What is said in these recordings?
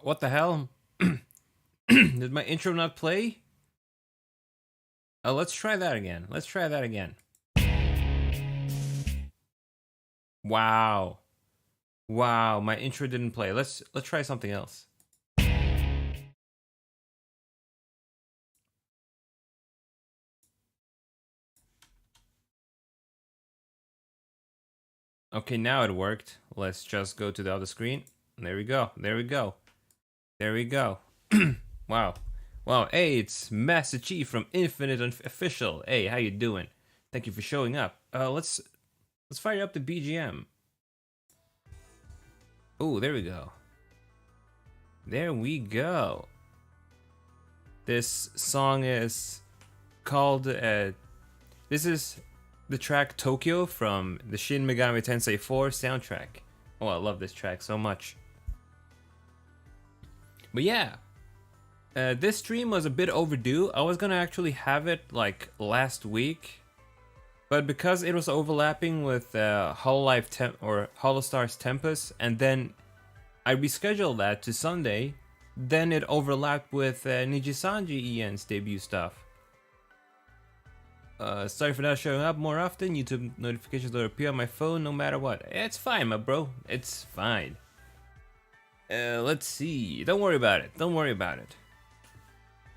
What the hell? Did my intro not play? Let's try that again. Let's try that again. Wow. Wow, my intro didn't play. Let's try something else. Okay, now it worked. Let's just go to the other screen. There we go. There we go. There we go. Wow. Wow. Hey, it's Massachee from Infinite Official. Hey, how you doing? Thank you for showing up. Let's fire up the BGM. Oh, there we go. There we go. This song is called this is the track Tokyo from the Shin Megami Tensei 4 soundtrack. Oh, I love this track so much. But yeah, this stream was a bit overdue. I was gonna actually have it like last week, but because it was overlapping with Holostars Tempest, and then I rescheduled that to Sunday, then it overlapped with Nijisanji Ien's debut stuff. Sorry for not showing up more often. YouTube notifications will appear on my phone no matter what. It's fine, my bro. It's fine. Let's see. Don't worry about it. Don't worry about it.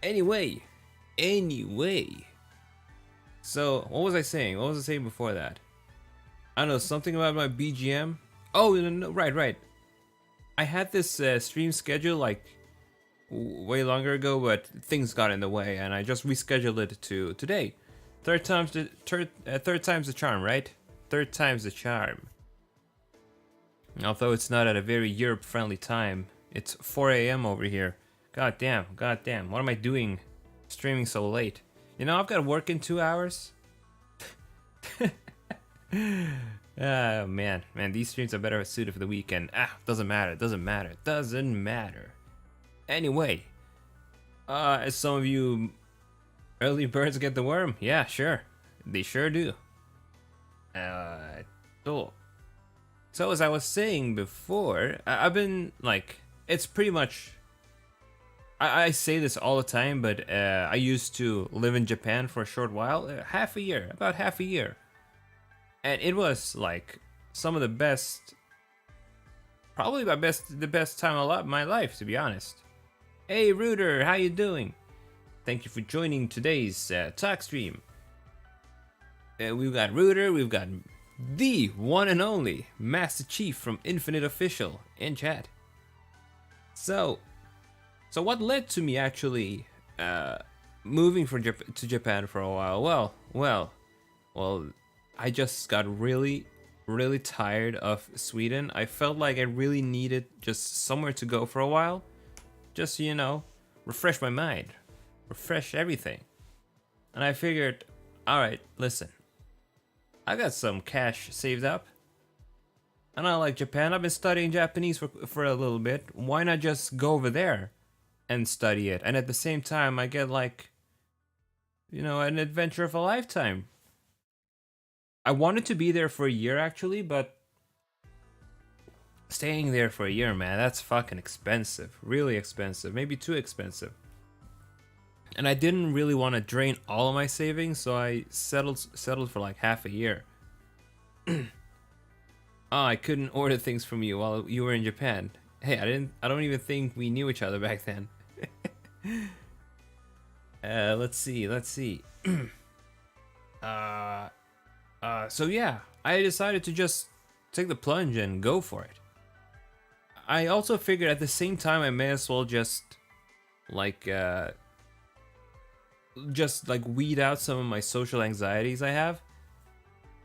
Anyway. So, what was I saying? What was I saying before that? I don't know, something about my BGM. Oh, no, right. I had this stream schedule like way longer ago, but things got in the way, and I just rescheduled it to today. Third time's the charm, right? Third time's the charm. Although it's not at a very Europe-friendly time. It's 4 a.m. over here. God damn. What am I doing streaming so late? You know, I've got work in 2 hours. Oh, man, these streams are better suited for the weekend. Doesn't matter. Anyway, as some of you early birds get the worm, yeah, sure. They sure do. Cool. So as I was saying before, I've been like, it's pretty much, I say this all the time, but I used to live in Japan for a short while, about half a year. And it was like some of the best, probably the best time of my life, to be honest. Hey Reuter, how you doing? Thank you for joining today's talk stream. We've got Reuter, we've got the one and only Massachee from Infinite Official in chat. So what led to me actually moving to Japan for a while? Well, I just got really tired of Sweden. I felt like I really needed just somewhere to go for a while. Just, you know, refresh my mind, refresh everything. And I figured, alright, listen, I got some cash saved up, and I like Japan. I've been studying Japanese for a little bit. Why not just go over there and study it? And at the same time, I get like, you know, an adventure of a lifetime. I wanted to be there for a year actually, but staying there for a year, man, that's fucking expensive. Really expensive. Maybe too expensive. And I didn't really want to drain all of my savings, so I settled for like half a year. I couldn't order things from you while you were in Japan. Hey, I don't even think we knew each other back then. Let's see. So yeah, I decided to just take the plunge and go for it. I also figured at the same time I may as well just like weed out some of my social anxieties I have.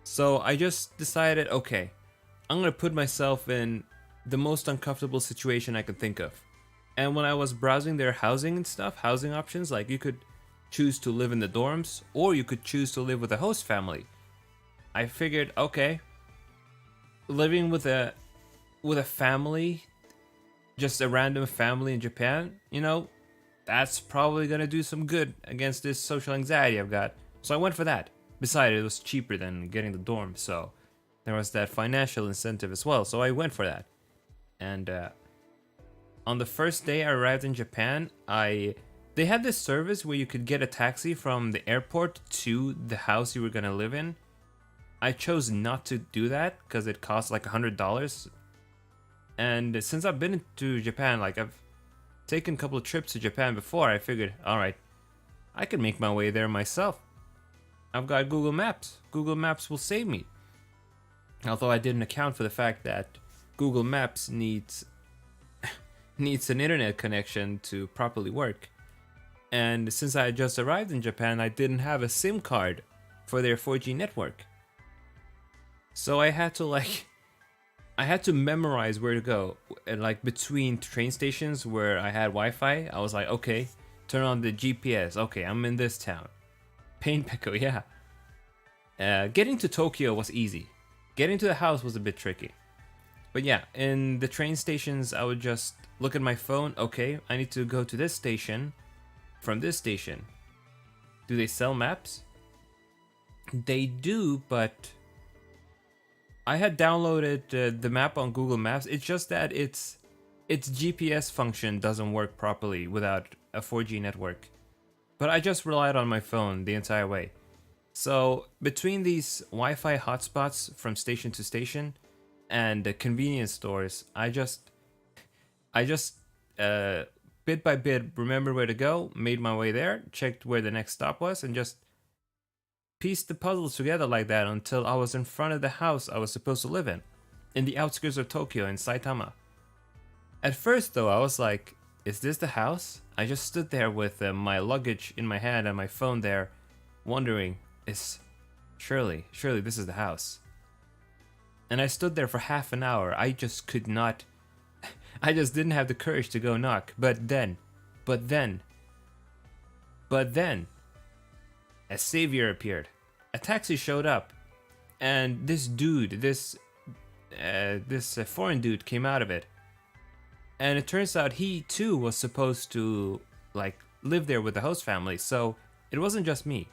So I just decided, okay, I'm gonna put myself in the most uncomfortable situation I could think of. And when I was browsing their housing options, like you could choose to live in the dorms or you could choose to live with a host family. I figured, okay, living with a family, just a random family in Japan, you know, that's probably gonna do some good against this social anxiety I've got. So I went for that. Besides, it was cheaper than getting the dorm, so there was that financial incentive as well. So I went for that. And On the first day I arrived in Japan, they had this service where you could get a taxi from the airport to the house you were gonna live in. I chose not to do that because it cost like $100. And since I've been to Japan, like I've taken a couple of trips to Japan before, I figured, all right, I can make my way there myself. I've got Google Maps. Google Maps will save me. Although I didn't account for the fact that Google Maps needs an internet connection to properly work. And since I had just arrived in Japan, I didn't have a SIM card for their 4G network. So I had to memorize where to go. And like between train stations where I had Wi-Fi, I was like, okay, turn on the GPS. Okay, I'm in this town. Pain Peko, yeah. Getting to Tokyo was easy. Getting to the house was a bit tricky. But yeah, in the train stations, I would just look at my phone. Okay, I need to go to this station from this station. Do they sell maps? They do, but I had downloaded the map on Google Maps. It's just that its GPS function doesn't work properly without a 4G network. But I just relied on my phone the entire way. So between these Wi-Fi hotspots from station to station and the convenience stores, I just bit by bit remembered where to go, made my way there, checked where the next stop was, and just pieced the puzzles together like that until I was in front of the house I was supposed to live in the outskirts of Tokyo in Saitama. At first though, I was like, is this the house? I just stood there with my luggage in my hand and my phone there, wondering, surely this is the house. And I stood there for half an hour. I just could not, I just didn't have the courage to go knock. But then, a savior appeared. A taxi showed up, and this dude, this foreign dude came out of it. And it turns out he too was supposed to like live there with the host family, so it wasn't just me.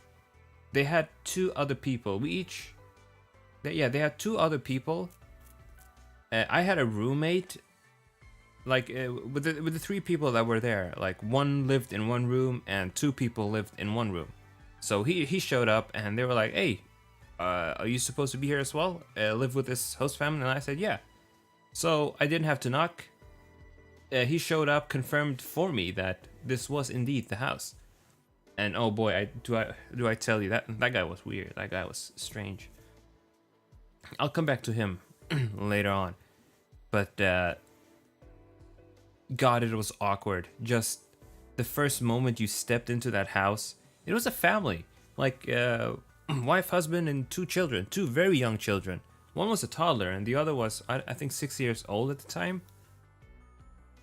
They had two other people. They had two other people. I had a roommate. Like with the three people that were there, like one lived in one room and two people lived in one room. So he showed up and they were like, "Hey, are you supposed to be here as well? Live with this host family?" And I said, "Yeah." So I didn't have to knock. He showed up, confirmed for me that this was indeed the house. And oh boy, do I tell you that guy was weird. That guy was strange. I'll come back to him later on. But God, it was awkward. Just the first moment you stepped into that house, it was a family. Like wife, husband, and two children, two very young children. One was a toddler and the other was, I think, 6 years old at the time.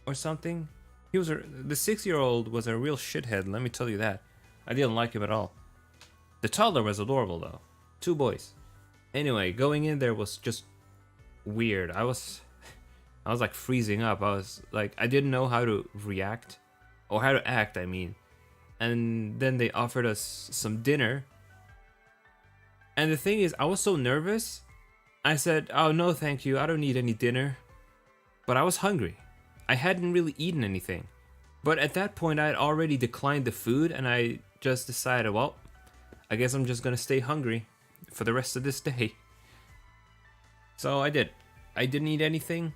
Or something. The 6-year-old was a real shithead, let me tell you that. I didn't like him at all. The toddler was adorable though. Two boys. Anyway, going in there was just weird. I was like freezing up. I was like, I didn't know how to react. Or how to act, I mean. And then they offered us some dinner. And the thing is, I was so nervous. I said, "Oh no, thank you. I don't need any dinner." But I was hungry. I hadn't really eaten anything. But at that point, I had already declined the food, and I just decided, well, I guess I'm just gonna stay hungry for the rest of this day. So I did. I didn't eat anything.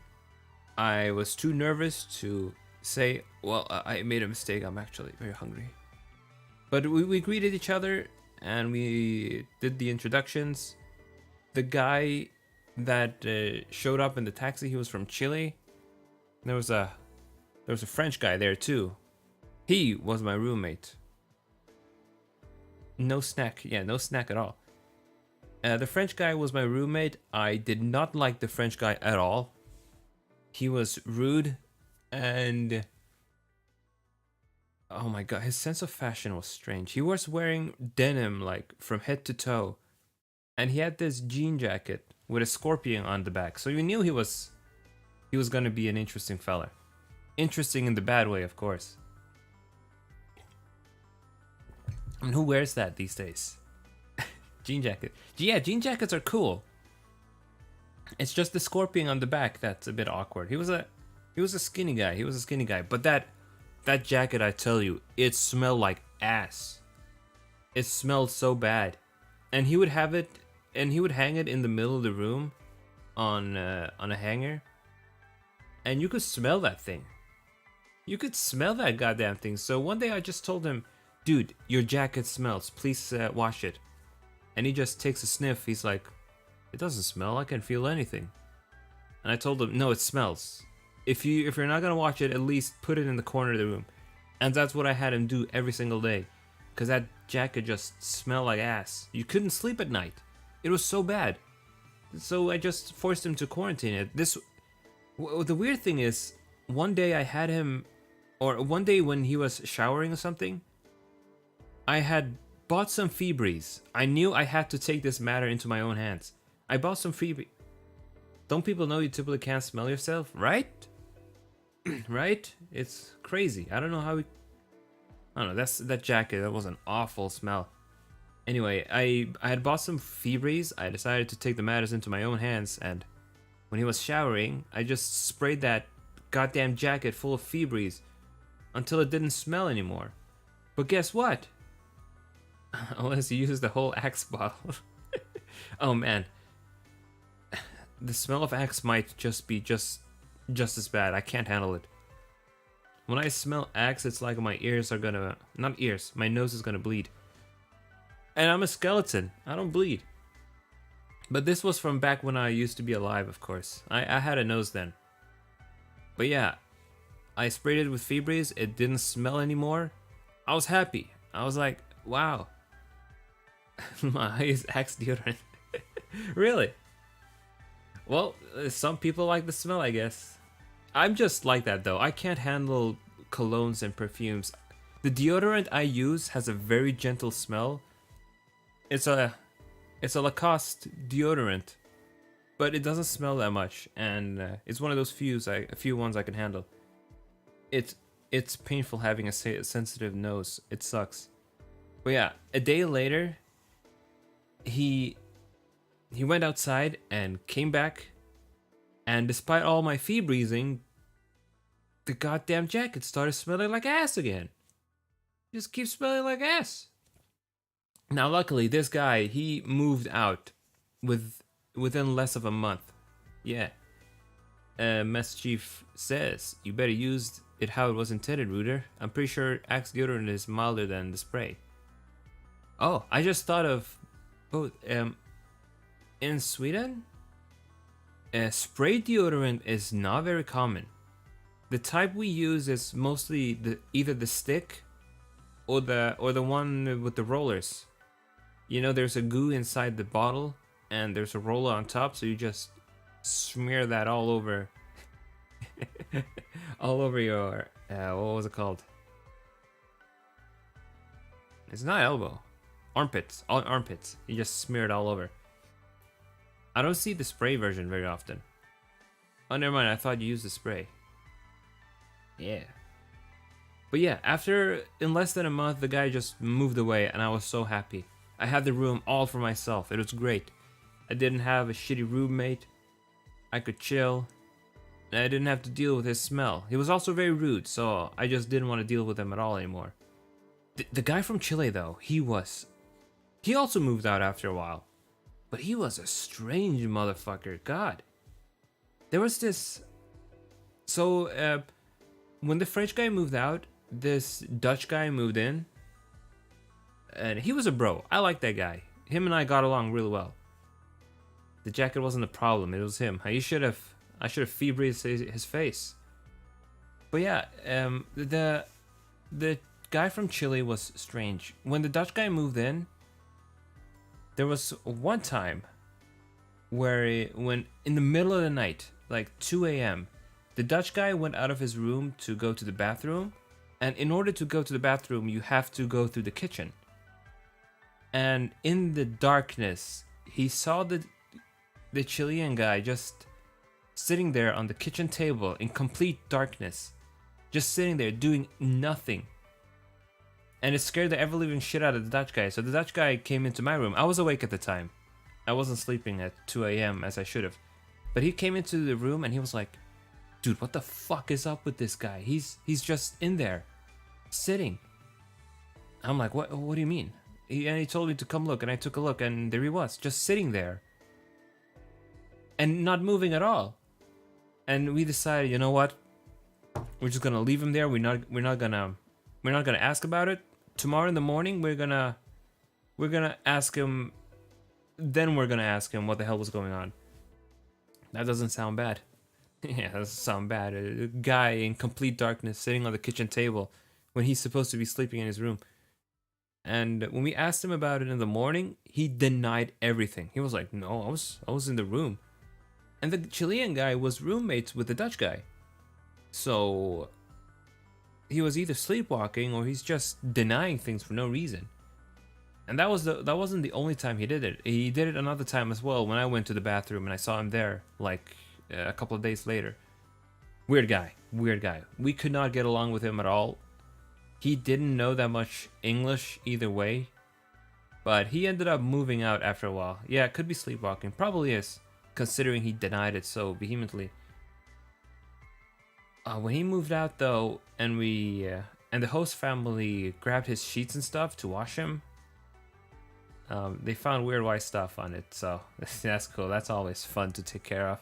I was too nervous to say, well, I made a mistake. I'm actually very hungry. But we greeted each other, and we did the introductions. The guy that showed up in the taxi, he was from Chile. There was a French guy there too. He was my roommate. No snack. Yeah, no snack at all. The French guy was my roommate. I did not like the French guy at all. He was rude and oh my god, his sense of fashion was strange. He was wearing denim like from head to toe. And he had this jean jacket with a scorpion on the back. So you knew he was gonna be an interesting fella. Interesting in the bad way, of course. I mean, who wears that these days? Jean jacket. Yeah, jean jackets are cool. It's just the scorpion on the back that's a bit awkward. He was a He was a skinny guy. He was a skinny guy. But that jacket, I tell you, it smelled like ass. It smelled so bad. And he would have it, and he would hang it in the middle of the room on a hanger. And you could smell that thing. You could smell that goddamn thing. So one day I just told him, dude, your jacket smells. Please wash it. And he just takes a sniff. He's like, it doesn't smell. I can't feel anything. And I told him, no, it smells. If you're not gonna wash it, at least put it in the corner of the room. And that's what I had him do every single day. Because that jacket just smelled like ass. You couldn't sleep at night. It was so bad. So I just forced him to quarantine it. The weird thing is, one day I had him, or one day when he was showering or something, I had bought some Feebreeze. I knew I had to take this matter into my own hands. I bought some Feebreeze. Don't people know you typically can't smell yourself, right? Right? It's crazy. I don't know how we... I don't know, that jacket, that was an awful smell. Anyway, I had bought some Feebreeze. I decided to take the matters into my own hands, and when he was showering, I just sprayed that goddamn jacket full of Feebreeze until it didn't smell anymore. But guess what? Unless you use the whole Axe bottle. Oh man. The smell of Axe might just be just as bad. I can't handle it. When I smell Axe, it's like my ears are gonna... Not ears, my nose is gonna bleed. And I'm a skeleton. I don't bleed. But this was from back when I used to be alive, of course. I had a nose then. But yeah, I sprayed it with Feebreeze. It didn't smell anymore. I was happy. I was like, wow. My Axe deodorant. Really? Well, some people like the smell, I guess. I'm just like that though. I can't handle colognes and perfumes. The deodorant I use has a very gentle smell. It's a Lacoste deodorant, but it doesn't smell that much, and it's one of those few ones I can handle. It's painful having a sensitive nose. It sucks. But yeah, a day later, he went outside and came back, and despite all my Feebreezing, the goddamn jacket started smelling like ass again. It just keeps smelling like ass. Now, luckily, this guy, he moved out within less of a month. Yeah. Massachee says, you better use it how it was intended, Reuter. I'm pretty sure Axe deodorant is milder than the spray. Oh, I just thought of both. In Sweden, spray deodorant is not very common. The type we use is mostly either the stick or the one with the rollers. You know, there's a goo inside the bottle and there's a roller on top, so you just smear that all over all over your what was it called? It's not elbow. Armpits. All armpits. You just smear it all over. I don't see the spray version very often. Oh, never mind. I thought you used the spray. Yeah. But yeah, in less than a month, the guy just moved away and I was so happy. I had the room all for myself. It was great. I didn't have a shitty roommate. I could chill. And I didn't have to deal with his smell. He was also very rude, so I just didn't want to deal with him at all anymore. The guy from Chile, though, he also moved out after a while. But he was a strange motherfucker. God. There was this... So, when the French guy moved out, this Dutch guy moved in. And he was a bro. I like that guy. Him and I got along really well. The jacket wasn't a problem. It was him. I should have Feebreezed his face. But yeah, the guy from Chile was strange. When the Dutch guy moved in, there was one time where when in the middle of the night, like 2 a.m., the Dutch guy went out of his room to go to the bathroom. And in order to go to the bathroom, you have to go through the kitchen. And in the darkness, he saw the Chilean guy just sitting there on the kitchen table in complete darkness. Just sitting there doing nothing. And it scared the ever-living shit out of the Dutch guy. So the Dutch guy came into my room. I was awake at the time. I wasn't sleeping at 2 a.m. as I should have. But he came into the room and he was like, dude, what the fuck is up with this guy? He's just in there, sitting. I'm like, what do you mean? And he told me to come look, and I took a look, and there he was, just sitting there. And not moving at all. And we decided, you know what? We're just gonna leave him there. We're not gonna ask about it. Tomorrow in the morning, we're gonna ask him. Then we're gonna ask him what the hell was going on. That doesn't sound bad. Yeah, that doesn't sound bad. A guy in complete darkness sitting on the kitchen table when he's supposed to be sleeping in his room. And when we asked him about it in the morning, he denied everything. He was like, "No, I was in the room." And the Chilean guy was roommates with the Dutch guy. So he was either sleepwalking or he's just denying things for no reason. And that wasn't the only time he did it. He did it another time as well when I went to the bathroom and I saw him there like a couple of days later. Weird guy. We could not get along with him at all. He didn't know that much English either way. But he ended up moving out after a while. Yeah, it could be sleepwalking. Probably is, considering he denied it so vehemently. When he moved out though, and the host family grabbed his sheets and stuff to wash him, they found weird white stuff on it, so that's cool. That's always fun to take care of.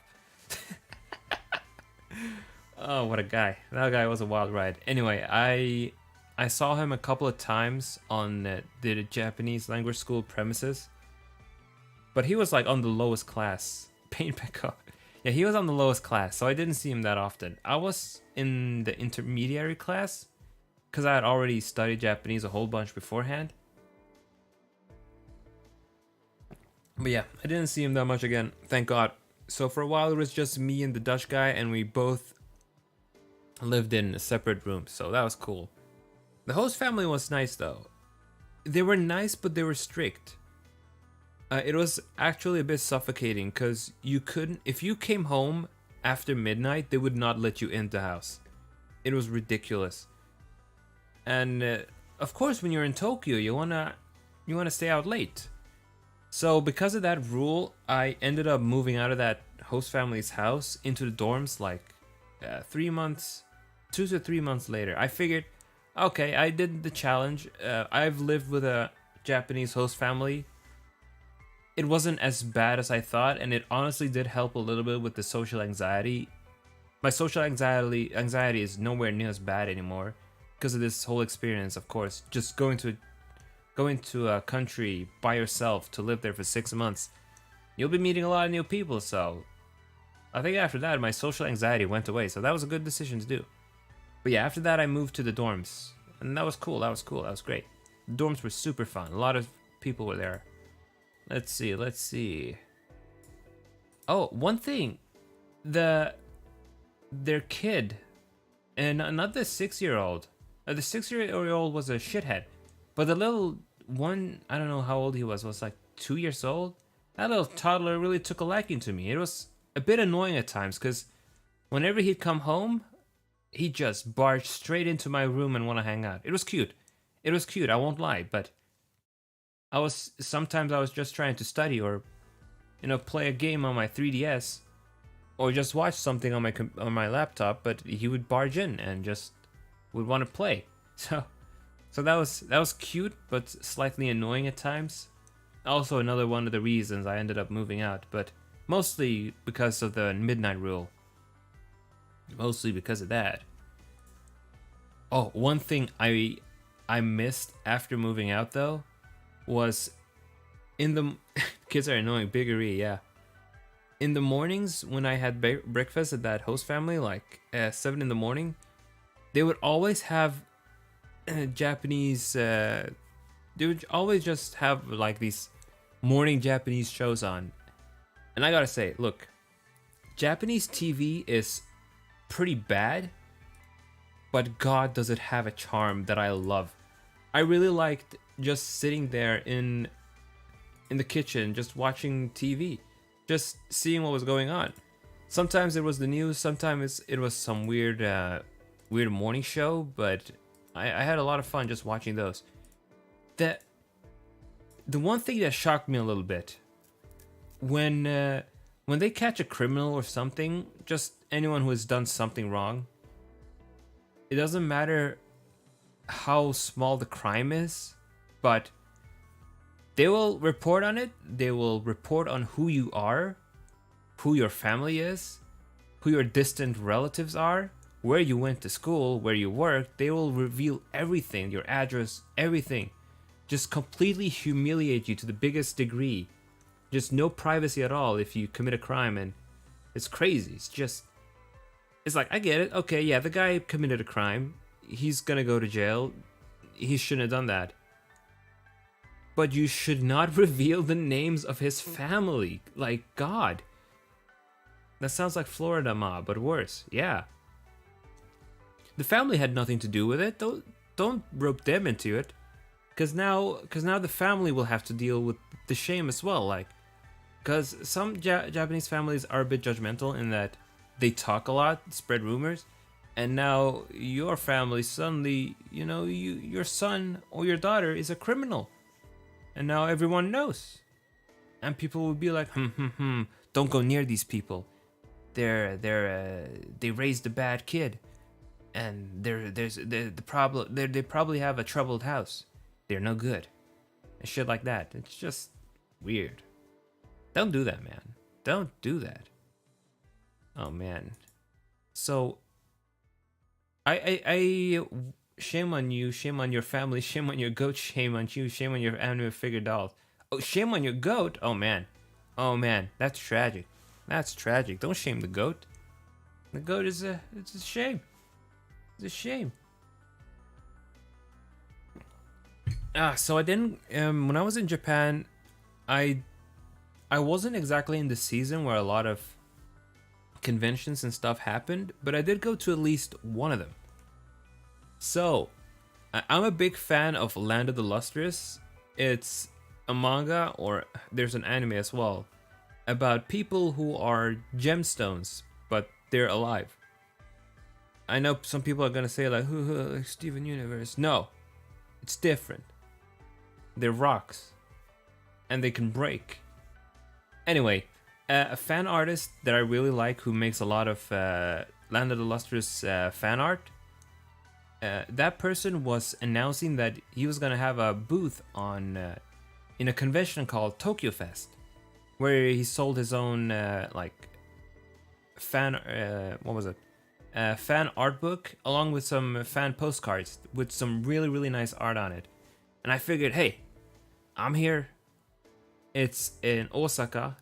Oh, what a guy. That guy was a wild ride. Anyway, I saw him a couple of times on the Japanese language school premises, but he was like on the lowest class. Paint Peko. Yeah, he was on the lowest class, so I didn't see him that often. I was in the intermediary class because I had already studied Japanese a whole bunch beforehand. But yeah, I didn't see him that much again, thank God. So for a while it was just me and the Dutch guy, and we both lived in separate rooms, so that was cool. The host family was nice though. They were nice, but they were strict. It was actually a bit suffocating because you couldn't, if you came home after midnight, they would not let you in the house. It was ridiculous. And of course, when you're in Tokyo, you wanna stay out late. So because of that rule, I ended up moving out of that host family's house into the dorms like 2 to 3 months later. I figured, okay, I did the challenge. I've lived with a Japanese host family. It wasn't as bad as I thought, and it honestly did help a little bit with the social anxiety. My social anxiety is nowhere near as bad anymore because of this whole experience, of course. Just going to a country by yourself to live there for 6 months, you'll be meeting a lot of new people, so I think after that my social anxiety went away, so that was a good decision to do. But yeah, after that I moved to the dorms, and that was cool. That was great. The dorms were super fun. A lot of people were there. Let's see. Oh, one thing. Their kid, and not the 6-year-old. The 6-year-old was a shithead. But the little one, I don't know how old he was like 2 years old. That little toddler really took a liking to me. It was a bit annoying at times because whenever he'd come home, he just barged straight into my room and want to hang out. It was cute. I won't lie, but sometimes I was just trying to study or, play a game on my 3DS, or just watch something on my laptop. But he would barge in and just would want to play. So that was cute, but slightly annoying at times. Also, another one of the reasons I ended up moving out, but mostly because of the midnight rule. Mostly because of that. Oh, one thing I missed after moving out though was in the kids are annoying, biggery, yeah. In the mornings when I had breakfast at that host family, like 7 in the morning, they would always have Japanese. They would always just have like these morning Japanese shows on, and I gotta say, look, Japanese TV is pretty bad, but God, does it have a charm that I love. I really liked just sitting there in the kitchen, just watching TV, just seeing what was going on. Sometimes it was the news, sometimes it was some weird morning show, but I had a lot of fun just watching those. The one thing that shocked me a little bit, when they catch a criminal or something, just anyone who has done something wrong, it doesn't matter how small the crime is, but they will report on it. They will report on who you are, who your family is, who your distant relatives are, where you went to school, where you work. They will reveal everything, your address, everything. Just completely humiliate you to the biggest degree. Just no privacy at all if you commit a crime, and it's crazy. It's like, I get it. Okay, yeah, the guy committed a crime. He's gonna go to jail. He shouldn't have done that. But you should not reveal the names of his family. Like, God. That sounds like Florida mob, but worse. Yeah. The family had nothing to do with it. Don't rope them into it. Cause now the family will have to deal with the shame as well. Like, cause some Japanese families are a bit judgmental in that they talk a lot, spread rumors, and now your family suddenly, your son or your daughter is a criminal, and now everyone knows, and people will be like, don't go near these people. They raised a bad kid, and there's the problem. They probably have a troubled house. They're no good, and shit like that. It's just weird. Don't do that, man. Don't do that. Oh man. So I shame on you, shame on your family, shame on your goat, shame on you, shame on your anime figure dolls. Oh, shame on your goat. Oh man, that's tragic. That's tragic. Don't shame the goat. The goat it's a shame. It's a shame. So I didn't. When I was in Japan, I wasn't exactly in the season where a lot of conventions and stuff happened, but I did go to at least one of them. So I'm a big fan of Land of the Lustrous. It's a manga, or there's an anime as well, about people who are gemstones, but they're alive. I know some people are gonna say like Steven Universe. No, it's different. They're rocks, and they can break. Anyway, a fan artist that I really like, who makes a lot of Land of the Lustrous fan art, that person was announcing that he was gonna have a booth on in a convention called Tokyo Fest, where he sold his own fan fan art book along with some fan postcards with some really nice art on it. And I figured, hey, I'm here. It's in Osaka.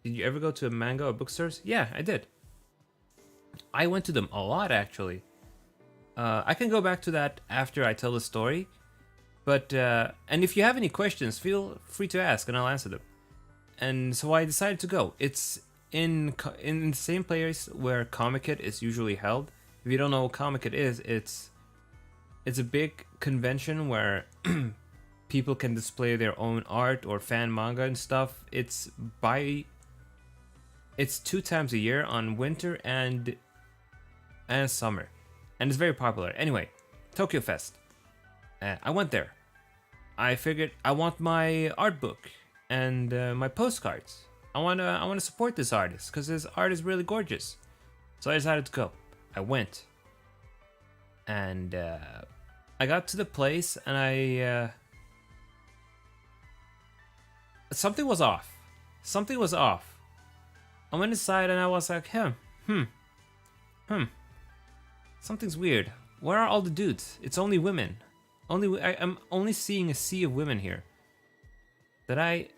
Did you ever go to a manga or bookstores? Yeah, I did. I went to them a lot, actually. I can go back to that after I tell the story. But, and if you have any questions, feel free to ask and I'll answer them. And so I decided to go. It's in the same place where Comic-Con is usually held. If you don't know what Comic-Con is, it's a big convention where people can display their own art or fan manga and stuff. It's 2 times a year, on winter and summer, and it's very popular. Anyway, Tokyo Fest. I went there. I figured I want my art book and my postcards. I wanna support this artist because his art is really gorgeous. So I decided to go. I went, and I got to the place, and I something was off. Something was off. I went inside and I was like, something's weird. Where are all the dudes? It's only women. I'm only seeing a sea of women here. That I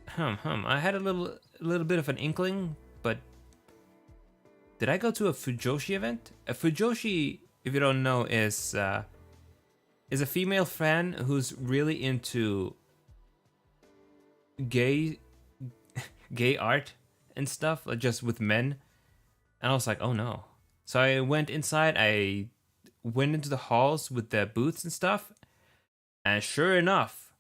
had a little bit of an inkling, but did I go to a Fujoshi event? A Fujoshi, if you don't know, is a female fan who's really into gay art and stuff, like just with men. And I was like, oh no. So I went inside, I went into the halls with the booths and stuff, and sure enough,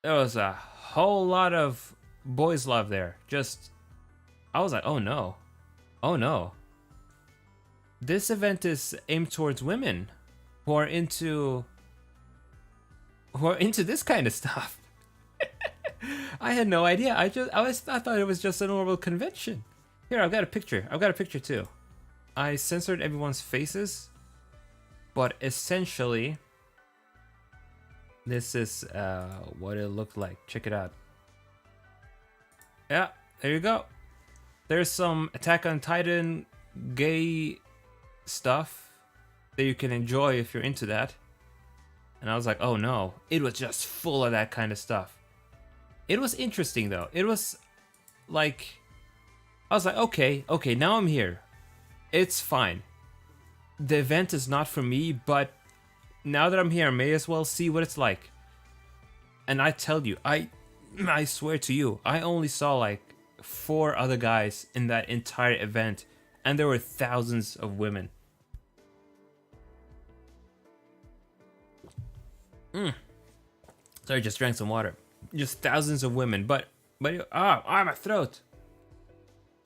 there was a whole lot of boys love there. I was like, oh no. This event is aimed towards women who are into this kind of stuff. I had no idea. I thought it was just a normal convention. Here, I've got a picture. I've got a picture too. I censored everyone's faces, but essentially, this is what it looked like. Check it out. Yeah, there you go. There's some Attack on Titan gay stuff that you can enjoy if you're into that. And I was like, oh no, it was just full of that kind of stuff. It was interesting though. It was like, I was like, okay, now I'm here. It's fine. The event is not for me, but now that I'm here, I may as well see what it's like. And I tell you, I swear to you, I only saw like 4 other guys in that entire event, and there were thousands of women. Sorry, just drank some water. Just thousands of women, but my throat.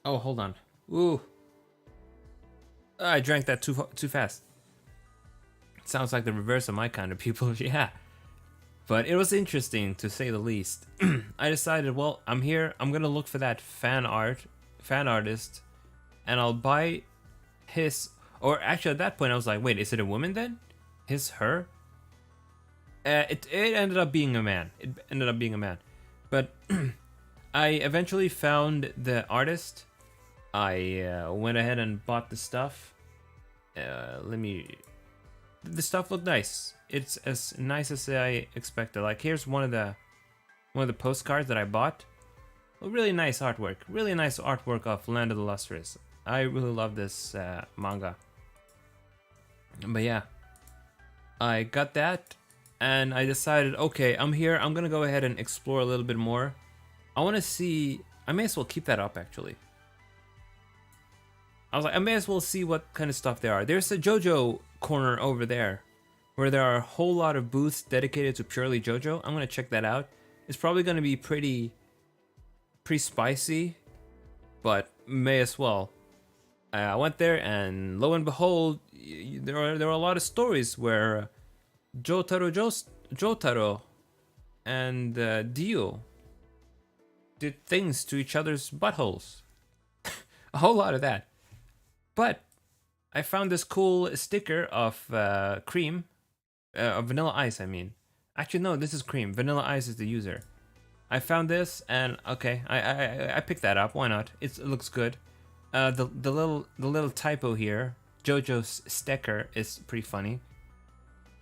Oh, hold on. Ooh, I drank that too fast. Sounds like the reverse of my kind of people. Yeah. But it was interesting, to say the least. I decided, well, I'm here. I'm gonna look for that fan artist, and I'll buy his. Or actually, at that point, I was like, wait, is it a woman then? Her? It ended up being a man. But I eventually found the artist. I went ahead and bought the stuff. The stuff looked nice. It's as nice as I expected. Like, here's one of the postcards that I bought. A really nice artwork. Really nice artwork of Land of the Lustrous. I really love this manga. But yeah, I got that, and I decided, okay, I'm here. I'm gonna go ahead and explore a little bit more. I want to see. I may as well keep that up, actually. I was like, I may as well see what kind of stuff there are. There's a JoJo corner over there, where there are a whole lot of booths dedicated to purely JoJo. I'm gonna check that out. It's probably gonna be pretty spicy, but may as well. I went there, and lo and behold, there are a lot of stories where Jotaro and Dio did things to each other's buttholes. A whole lot of that. But I found this cool sticker of cream, of Vanilla Ice, I mean. Actually, no, this is cream. Vanilla Ice is the user. I found this, and okay, I picked that up. Why not? It looks good. The little typo here, JoJo's sticker, is pretty funny.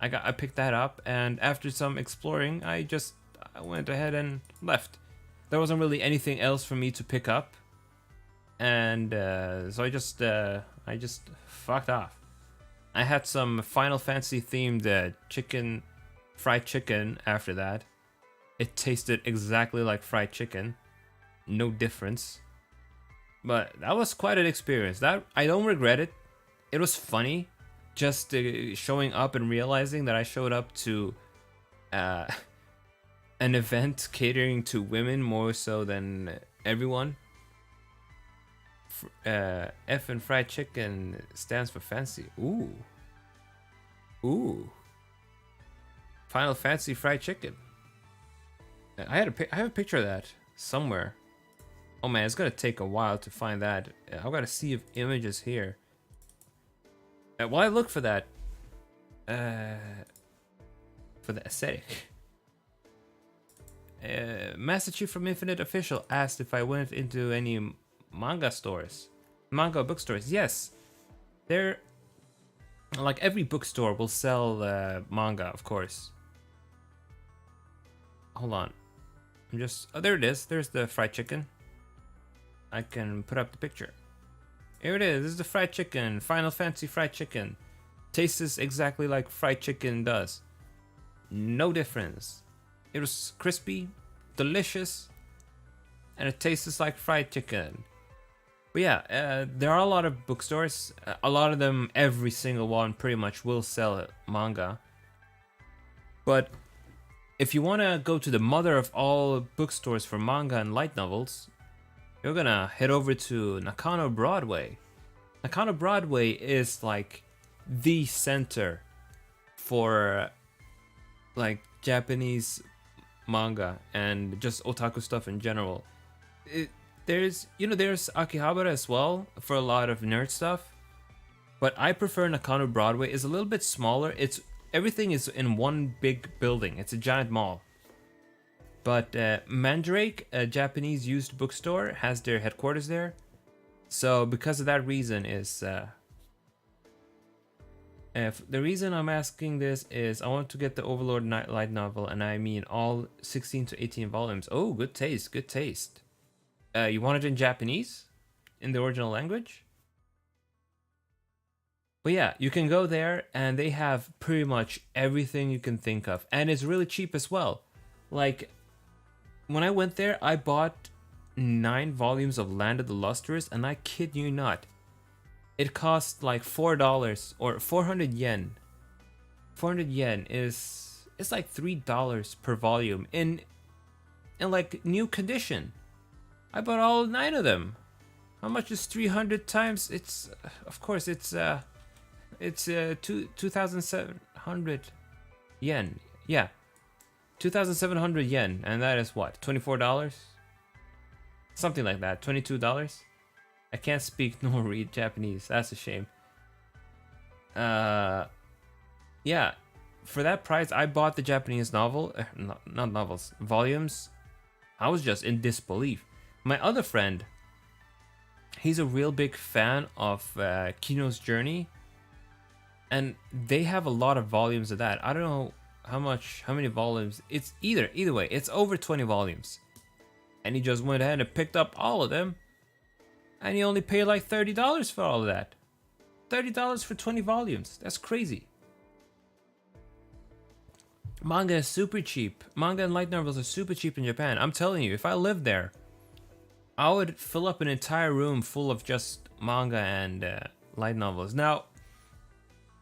I picked that up, and after some exploring, I went ahead and left. There wasn't really anything else for me to pick up, and so I just fucked off. I had some Final Fantasy themed fried chicken after that. It tasted exactly like fried chicken, no difference. But that was quite an experience. That I don't regret it. It was funny, just showing up and realizing that I showed up to an event catering to women more so than everyone. F in fried chicken stands for fancy. Ooh. Final Fantasy fried chicken. I have a picture of that somewhere. Oh man, it's gonna take a while to find that. I've got to see if images here. While I look for that, for the aesthetic. Massachee from Infinite Official asked if I went into any manga bookstores. Yes, they're like every bookstore will sell manga, of course. Hold on, oh, there it is. There's the fried chicken. I can put up the picture. Here it is. This is the fried chicken. Final Fantasy fried chicken. Tastes exactly like fried chicken does. No difference. It was crispy, delicious, and it tastes like fried chicken. But yeah, there are a lot of bookstores. A lot of them, every single one pretty much will sell manga. But if you want to go to the mother of all bookstores for manga and light novels, you're gonna head over to Nakano Broadway. Nakano Broadway is like the center for like Japanese manga and just otaku stuff in general. there's Akihabara as well for a lot of nerd stuff. But I prefer Nakano Broadway. It's a little bit smaller. Everything is in one big building. It's a giant mall. But Mandrake, a Japanese used bookstore, has their headquarters there. So because of that reason if the reason I'm asking this is I want to get the Overlord light novel, and I mean all 16 to 18 volumes. Oh, good taste, good taste. You want it in Japanese? In the original language? But yeah, you can go there and they have pretty much everything you can think of. And it's really cheap as well. Like, when I went there, I bought 9 volumes of Land of the Lustrous, and I kid you not, it cost like $4 or 400 yen. 400 yen it's like $3 per volume in like new condition. I bought all 9 of them. How much is 300 times? It's of course it's 2,700 yen. Yeah, 2,700 yen, and that is what, $24? Something like that, $22. I can't speak nor read Japanese. That's a shame. Yeah, for that price, I bought the Japanese novel, not novels, volumes. I was just in disbelief. My other friend, he's a real big fan of Kino's Journey, and they have a lot of volumes of that. I don't know how many volumes. It's either way, it's over 20 volumes. And he just went ahead and picked up all of them. And he only paid like $30 for all of that. $30 for 20 volumes. That's crazy. Manga is super cheap. Manga and light novels are super cheap in Japan. I'm telling you, if I lived there, I would fill up an entire room full of just manga and light novels. Now,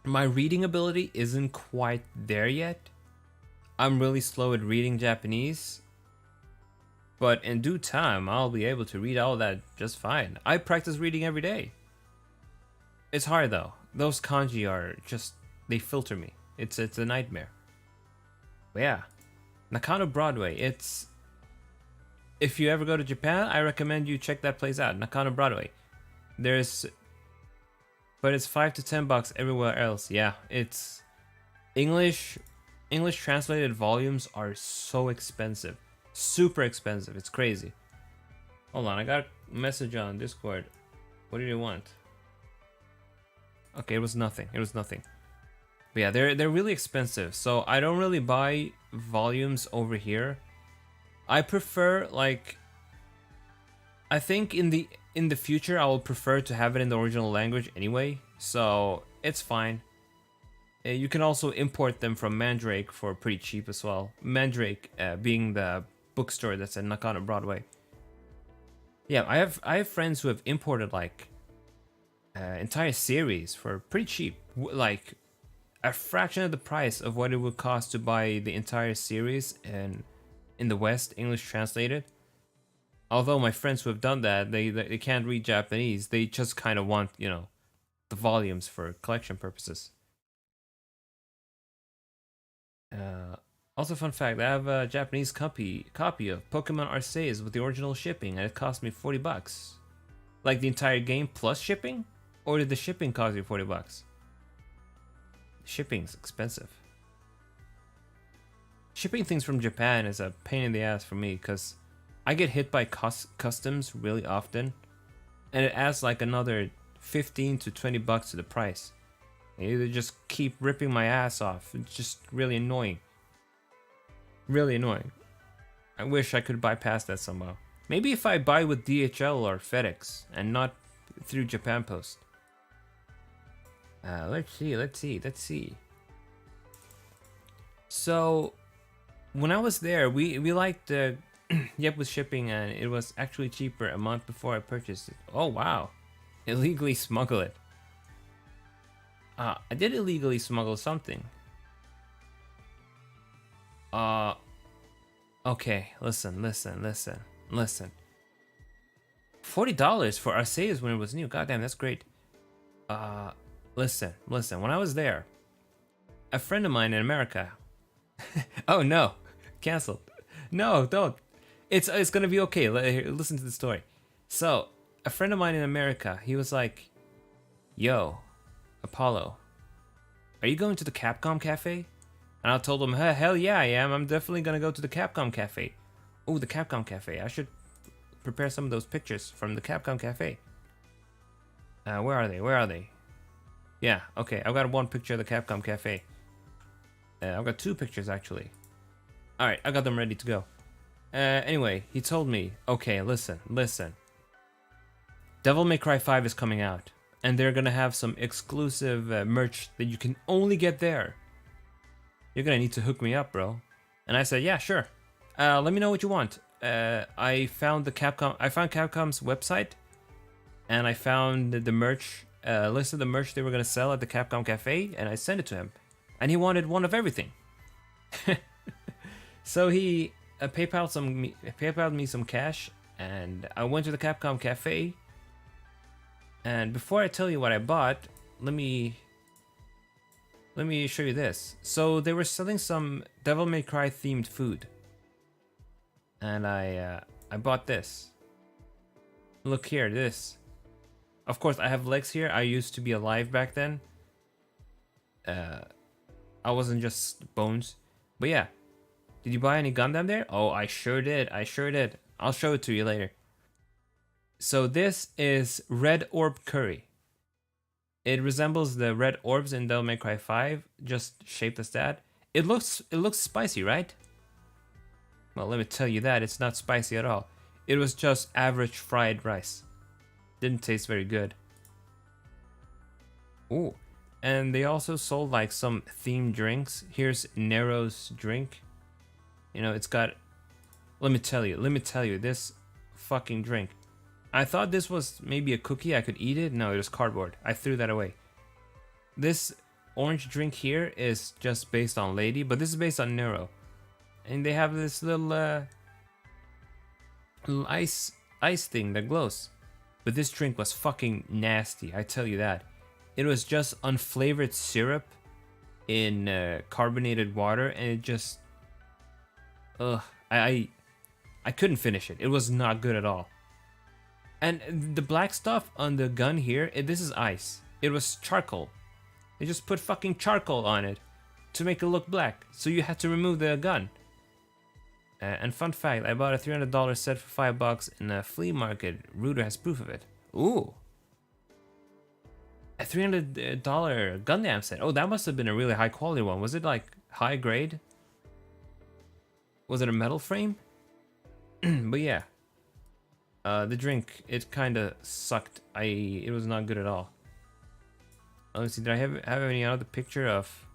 my reading ability isn't quite there yet. I'm really slow at reading Japanese. But in due time, I'll be able to read all that just fine. I practice reading every day. It's hard though. Those kanji are just, they filter me. It's a nightmare. But yeah, Nakano Broadway. If you ever go to Japan, I recommend you check that place out. Nakano Broadway. But it's $5 to $10 everywhere else. Yeah, it's English translated volumes are so expensive. Super expensive. It's crazy. Hold on, I got a message on Discord. What did you want? Okay, it was nothing. But yeah, they're really expensive. So I don't really buy volumes over here. I prefer, like, I think in the future I will prefer to have it in the original language anyway. So it's fine. You can also import them from Mandrake for pretty cheap as well. Mandrake being the bookstore that's at Nakano Broadway. Yeah, I have friends who have imported like entire series for pretty cheap, like a fraction of the price of what it would cost to buy the entire series in the West, English translated. Although my friends who have done that, they can't read Japanese. They just kind of want, the volumes for collection purposes. Also, fun fact, I have a Japanese copy of Pokemon Arceus with the original shipping, and it cost me $40. Like the entire game plus shipping? Or did the shipping cost you $40? Shipping's expensive. Shipping things from Japan is a pain in the ass for me, because I get hit by customs really often, and it adds like another $15 to $20 to the price. They just keep ripping my ass off. It's just really annoying. Really annoying. I wish I could bypass that somehow. Maybe if I buy with DHL or FedEx and not through Japan Post. Let's see. So, when I was there, we liked the Yep with shipping, and it was actually cheaper a month before I purchased it. Oh wow. Illegally smuggle it. I did illegally smuggle something. Okay, listen. $40 for Arceus when it was new. Goddamn, that's great. Listen. When I was there, a friend of mine in America. Oh no, canceled. No, don't. It's gonna be okay. Listen to the story. So, a friend of mine in America, he was like, "Yo, Apollo, are you going to the Capcom Cafe?" And I told him, "Hell yeah, I am. I'm definitely gonna go to the Capcom Cafe." Oh, the Capcom Cafe. I should prepare some of those pictures from the Capcom Cafe. Where are they? Where are they? Yeah, okay. I've got one picture of the Capcom Cafe. I've got two pictures, actually. Alright, I got them ready to go. Anyway, he told me, okay, listen. Devil May Cry 5 is coming out. And they're gonna have some exclusive merch that you can only get there. You're gonna need to hook me up, bro. And I said, yeah, sure. Let me know what you want. I found Capcom's website. And I found the merch, list of the merch they were gonna sell at the Capcom Cafe. And I sent it to him. And he wanted one of everything. So he PayPal'd me some cash, and I went to the Capcom Cafe. And before I tell you what I bought, let me show you this. So they were selling some Devil May Cry themed food, and I bought this. Look here, this. Of course, I have legs here. I used to be alive back then. I wasn't just bones, but yeah. Did you buy any Gundam there? Oh, I sure did. I sure did. I'll show it to you later. So this is Red Orb Curry. It resembles the red orbs in Devil May Cry 5, just shaped as that. It looks spicy, right? Well, let me tell you that it's not spicy at all. It was just average fried rice. Didn't taste very good. Ooh, and they also sold like some themed drinks. Here's Nero's drink. You know, it's got, let me tell you, this fucking drink. I thought this was maybe a cookie, I could eat it. No, it was cardboard. I threw that away. This orange drink here is just based on Lady, but this is based on Nero. And they have this little ice thing that glows. But this drink was fucking nasty, I tell you that. It was just unflavored syrup in carbonated water, and it just... Ugh, I couldn't finish it. It was not good at all. And the black stuff on the gun here, this is ice. It was charcoal. They just put fucking charcoal on it to make it look black. So you had to remove the gun. And fun fact, I bought a $300 set for $5 in a flea market. Reuter has proof of it. Ooh. A $300 Gundam set. Oh, that must have been a really high quality one. Was it like high grade? Was it a metal frame? But yeah. The drink, it kinda sucked. It was not good at all. Let me see, did I have any other picture of...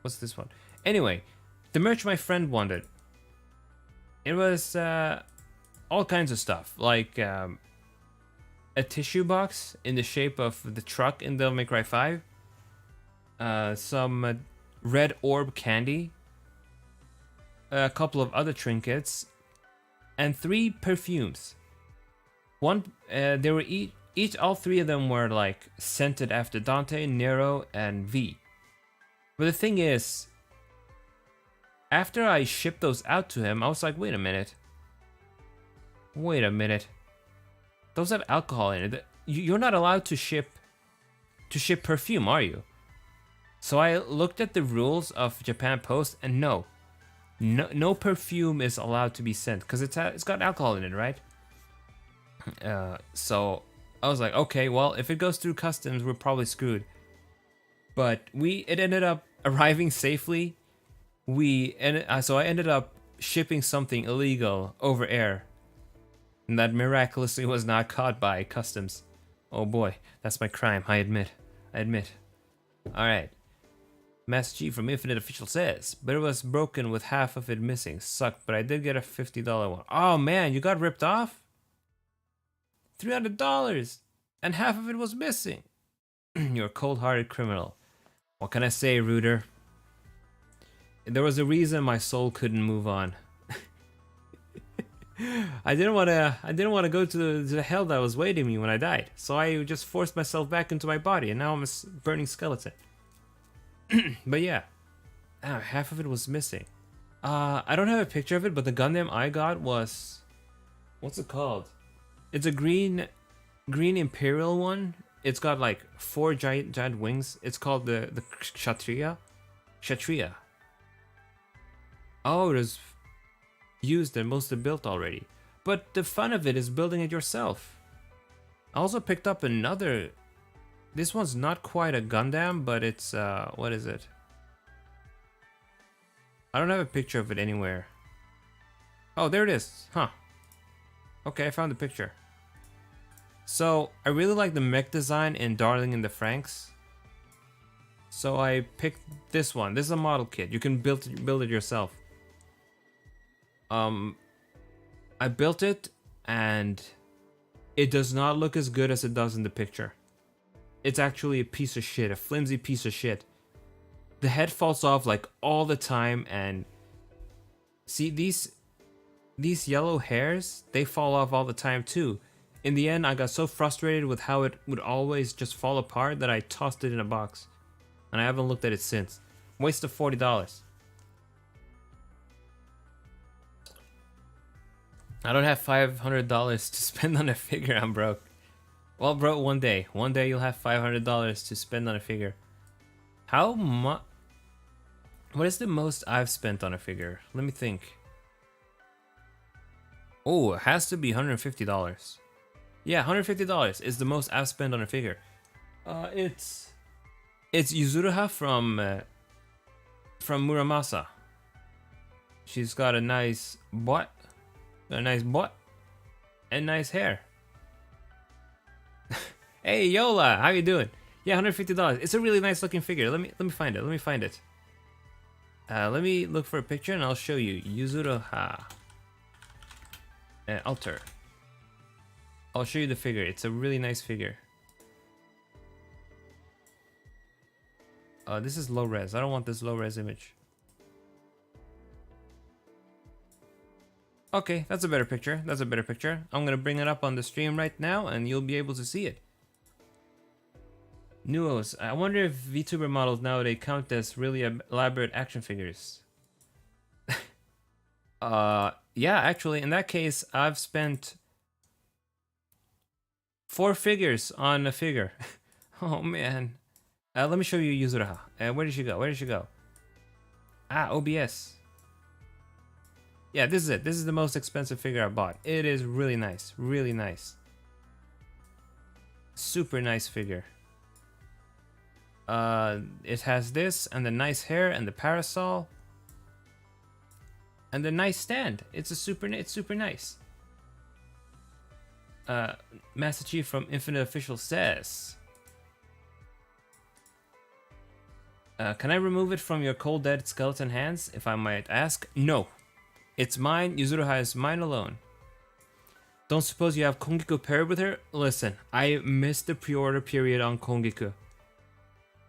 What's this one? Anyway, the merch my friend wanted. It was all kinds of stuff. Like a tissue box in the shape of the truck in Devil May Cry 5. Some red orb candy. A couple of other trinkets. And 3 perfumes. One, they were all 3 of them were like scented after Dante, Nero, and V. But the thing is, after I shipped those out to him, I was like, wait a minute. Those have alcohol in it. You're not allowed to ship perfume, are you? So I looked at the rules of Japan Post, and no perfume is allowed to be sent because it's got alcohol in it, right? So I was like, okay, well, if it goes through customs, we're probably screwed. But it ended up arriving safely. So I ended up shipping something illegal over air, and that miraculously was not caught by customs. Oh boy, that's my crime. I admit. All right. Massachee from Infinite Official says, but it was broken with half of it missing. Sucked, but I did get a $50 one. Oh man, you got ripped off? $300 and half of it was missing. You're a cold-hearted criminal. What can I say, Reuter? There was a reason my soul couldn't move on. I didn't want to go to the hell that was waiting me when I died. So I just forced myself back into my body, and now I'm a burning skeleton. But yeah, half of it was missing. I don't have a picture of it, but the Gundam I got was What's it called? It's a green imperial one. It's got like 4 giant wings. It's called the Kshatriya. Kshatriya. Oh, it is used and mostly built already. But the fun of it is building it yourself. I also picked up another. This one's not quite a Gundam, but it's what is it? I don't have a picture of it anywhere. Oh, there it is. Huh. Okay, I found the picture. So, I really like the mech design in Darling in the Franxx. So I picked this one. This is a model kit. You can build it yourself. I built it and it does not look as good as it does in the picture. It's actually a piece of shit, a flimsy piece of shit. The head falls off like all the time, and see these yellow hairs, they fall off all the time too. In the end, I got so frustrated with how it would always just fall apart that I tossed it in a box. And I haven't looked at it since. Waste of $40. I don't have $500 to spend on a figure, I'm broke. Well, bro, one day you'll have $500 to spend on a figure. How much? What is the most I've spent on a figure? Let me think. Oh, it has to be $150. Yeah, $150 is the most I've spent on a figure. It's Uzuru from Muramasa. She's got a nice butt, and nice hair. Hey Yola, how you doing? Yeah, $150. It's a really nice looking figure. Let me find it. Let me look for a picture and I'll show you. Uzuru Alter. I'll show you the figure. It's a really nice figure. This is low res. I don't want this low res image. Okay, that's a better picture. I'm gonna bring it up on the stream right now and you'll be able to see it. Nuos. I wonder if VTuber models nowadays count as really elaborate action figures. Yeah, actually, in that case, I've spent 4 figures on a figure. Oh man. Let me show you Yuzuraha. Where did she go? Ah, OBS. Yeah, this is it. This is the most expensive figure I bought. It is really nice. Super nice figure. It has this and the nice hair and the parasol and the nice stand. It's super nice. Massachee from Infinite Official says, can I remove it from your cold dead skeleton hands, if I might ask? No. It's mine. Yuzuru has mine alone. Don't suppose you have Kongiku paired with her? Listen, I missed the pre-order period on Kongiku.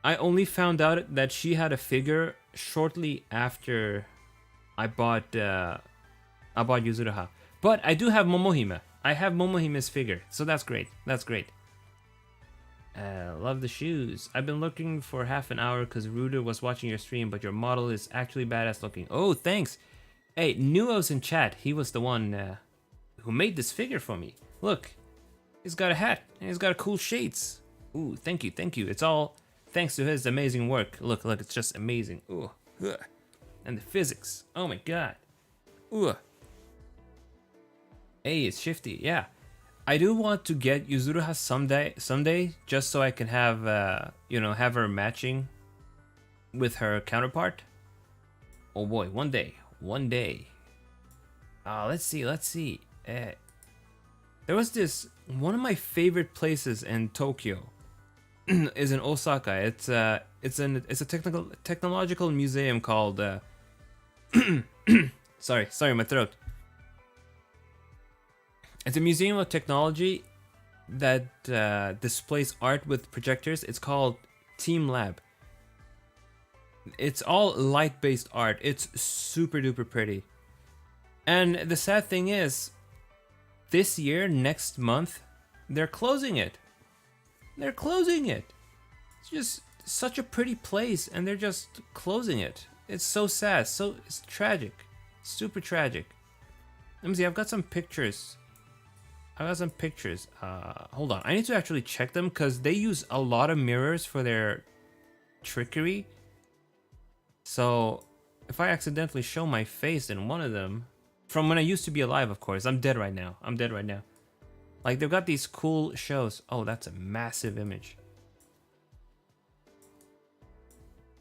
I only found out that she had a figure shortly after I bought Yuzuru. But I do have Momohime. I have Momohime's figure, so that's great. Love the shoes. I've been looking for half an hour because Reuter was watching your stream, but your model is actually badass looking. Oh, thanks. Hey, Nuo's in chat. He was the one who made this figure for me. Look, he's got a hat and he's got cool shades. Ooh, thank you. It's all thanks to his amazing work. Look, it's just amazing. Ooh, and the physics. Oh my god. Ooh. Hey, it's Shifty. Yeah, I do want to get Yuzuru someday, just so I can have have her matching with her counterpart. Oh boy, one day. Let's see. There was this one of my favorite places in Tokyo is in Osaka. It's a technological museum called sorry my throat. It's a museum of technology that displays art with projectors. It's called Team Lab. It's all light-based art. It's super duper pretty. And the sad thing is, this year, next month, they're closing it. It's just such a pretty place, and they're just closing it. It's so sad. It's tragic. Super tragic. Let me see, I've got some pictures I got some pictures. Hold on. I need to actually check them because they use a lot of mirrors for their trickery. So if I accidentally show my face in one of them, from when I used to be alive, of course, I'm dead right now. I'm dead right now. Like, they've got these cool shows. Oh, that's a massive image.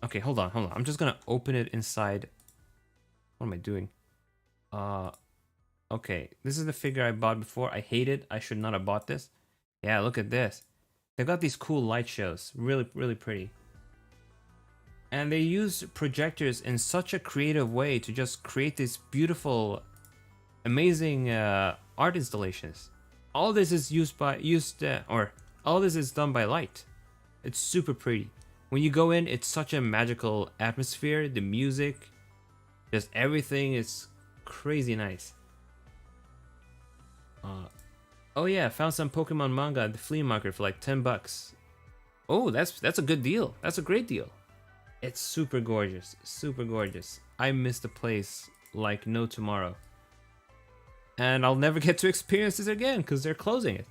Okay, hold on, hold on. I'm just gonna open it inside. What am I doing? Okay. This is the figure I bought before. I hate it. I should not have bought this. Yeah, look at this. They've got these cool light shows. Really, really pretty. And they use projectors in such a creative way to just create these beautiful, amazing art installations. All this is all this is done by light. It's super pretty. When you go in, it's such a magical atmosphere. The music, just everything is crazy nice. Oh yeah, found some Pokemon manga at the flea market for like 10 bucks. Oh, that's a good deal. That's a great deal. It's super gorgeous, super gorgeous. I miss the place like no tomorrow. And I'll never get to experience this again because they're closing it.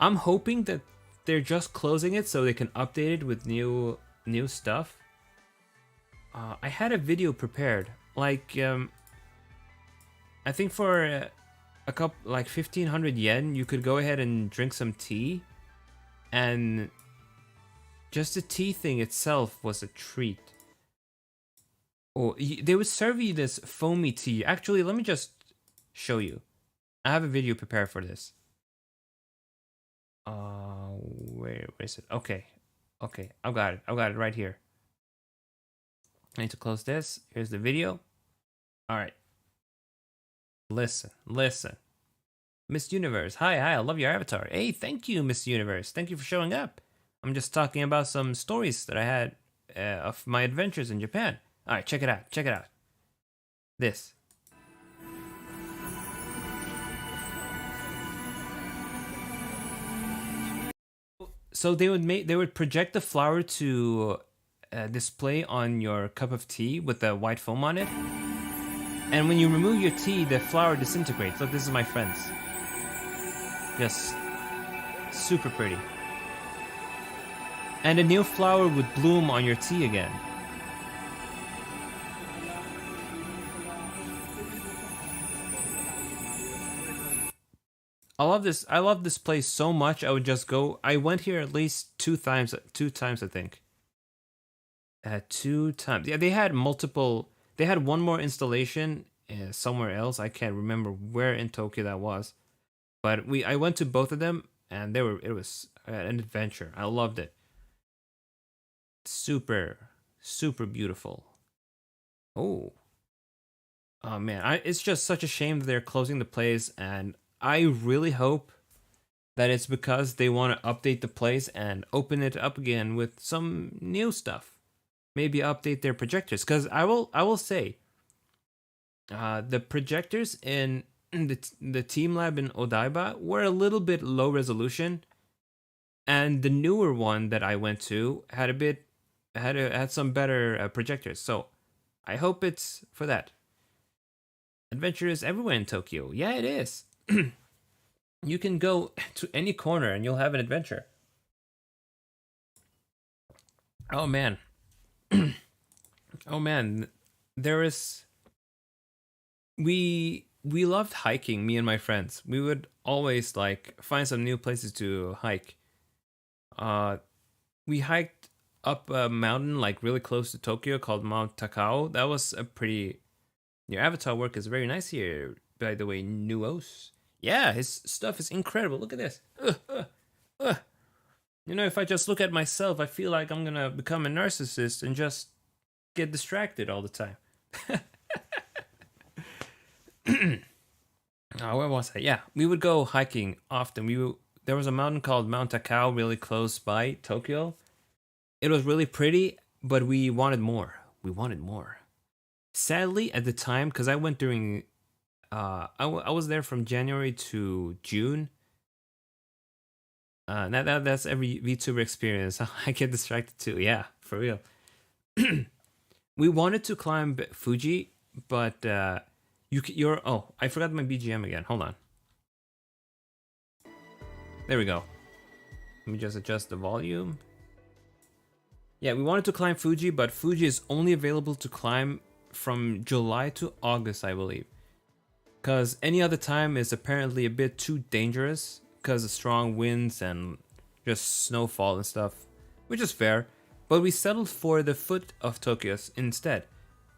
I'm hoping that they're just closing it so they can update it with new stuff. I had a video prepared, like I think for a couple, like 1,500 yen, you could go ahead and drink some tea, and just the tea thing itself was a treat. Oh, they would serve you this foamy tea. Actually, let me just show you. I have a video prepared for this. Where is it? Okay, okay, I've got it. I've got it right here. I need to close this. Here's the video. All right. Listen, listen. Miss Universe, hi, I love your avatar. Hey, thank you, Miss Universe. Thank you for showing up. I'm just talking about some stories that I had of my adventures in Japan. All right, check it out. Check it out. This. So they would project the flower to display on your cup of tea with the white foam on it. And when you remove your tea, the flower disintegrates. Look, this is my friend's. Just super pretty. And a new flower would bloom on your tea again. I love this. I love this place so much. I would just go. I went here at least two times. Two times, I think. 2 times. Yeah, they had multiple. They had one more installation somewhere else. I can't remember where in Tokyo that was, but I went to both of them, and it was an adventure. I loved it. Super, super beautiful. Oh, oh man, it's just such a shame that they're closing the place, and I really hope that it's because they want to update the place and open it up again with some new stuff. Maybe update their projectors, because I will say, the projectors in the team lab in Odaiba were a little bit low resolution, and the newer one that I went to had some better projectors. So I hope it's for that. Adventure is everywhere in Tokyo. Yeah, it is. You can go to any corner and you'll have an adventure. Oh man. Oh man, there is we loved hiking, me and my friends. We would always like find some new places to hike. We hiked up a mountain like really close to Tokyo called Mount Takao. That was a pretty. Your avatar work is very nice here, by the way, Nuos. Yeah, his stuff is incredible. Look at this. You know, if I just look at myself, I feel like I'm gonna become a narcissist and just get distracted all the time. Where was I? Yeah, we would go hiking often. There was a mountain called Mount Takao really close by Tokyo. It was really pretty, but we wanted more. We wanted more. Sadly, at the time, because I went during, I was there from January to June. That's every Vtuber experience. I get distracted too. Yeah, for real. We wanted to climb Fuji, but you're. Oh, I forgot my BGM again. Hold on. There we go. Let me just adjust the volume. Yeah, we wanted to climb Fuji, but Fuji is only available to climb from July to August, I believe. Because any other time is apparently a bit too dangerous because of strong winds and just snowfall and stuff, which is fair. But we settled for the foot of Tokyo instead.